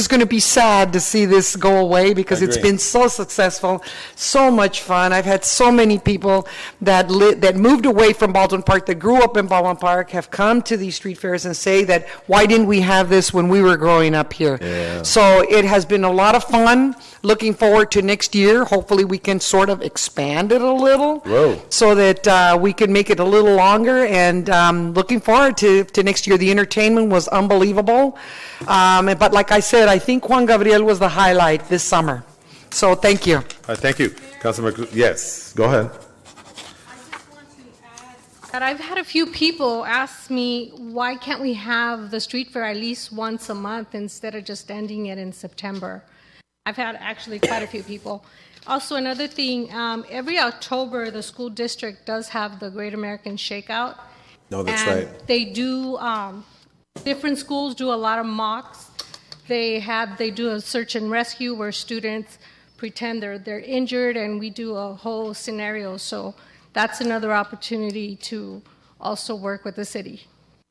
going to be sad to see this go away, because it's been so successful, so much fun. I've had so many people that moved away from Baldwin Park, that grew up in Baldwin Park, have come to these street fairs and say that, why didn't we have this when we were growing up here? Yeah. So it has been a lot of fun. fun. Looking forward to next year. Hopefully, we can sort of expand it a little. Whoa. So that we can make it a little longer, and looking forward to next year. The entertainment was unbelievable. But like I said, I think Juan Gabriel was the highlight this summer. So thank you. All right, thank you. Councilmember Cruz. Yes, go ahead. That I've had a few people ask me, why can't we have the street fair at least once a month instead of just ending it in September? I've had actually quite a few people. Also, another thing, every October, the school district does have the Great American Shakeout. No, that's and right. They do, different schools do a lot of mocks. They do a search and rescue where students pretend they're injured, and we do a whole scenario. So that's another opportunity to also work with the city.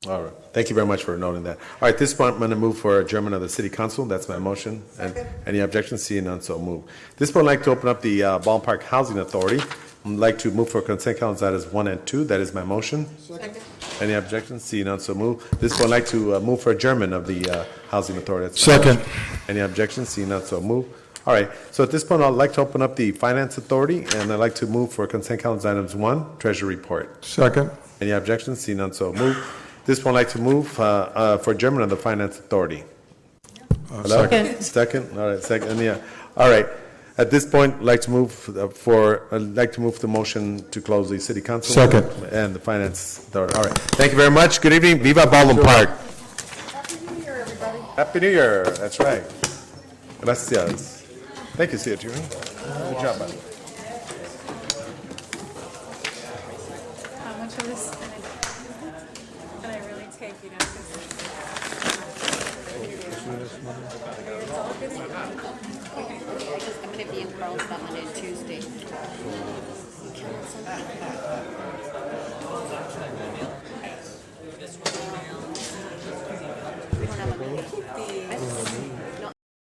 All right. Thank you very much for noting that. All right, at this point, I'm going to move for adjournment of the City Council. That's my motion. And any objections? Seeing none, so move. At this point, I'd like to open up the Baldwin Park Housing Authority. I'd like to move for consent calendar items 1 and 2. That is my motion. Second. Any objections? Seeing none, so move. At this point, I'd like to move for adjournment of the Housing Authority. That's my Second. motion. Any objections? Seeing none, so move. All right. So at this point, I'd like to open up the Finance Authority, and I'd like to move for consent calendar items 1, Treasury Report. Second. Any objections? Seeing none, so move. This one, I'd like to move for adjournment of the Finance Authority. Hello? Second. Second. All right. Second. Yeah. All right. At this point, I'd like to move the motion to close the City Council. Second. And the Finance Authority. All right. Thank you very much. Good evening. Viva Baldwin Park. Happy New Year, everybody. Happy New Year. That's right. Gracias. Thank you, City Attorney. Good job, man. How much of this can I really take, you know? I'm going to be in Carlsbad on Tuesday.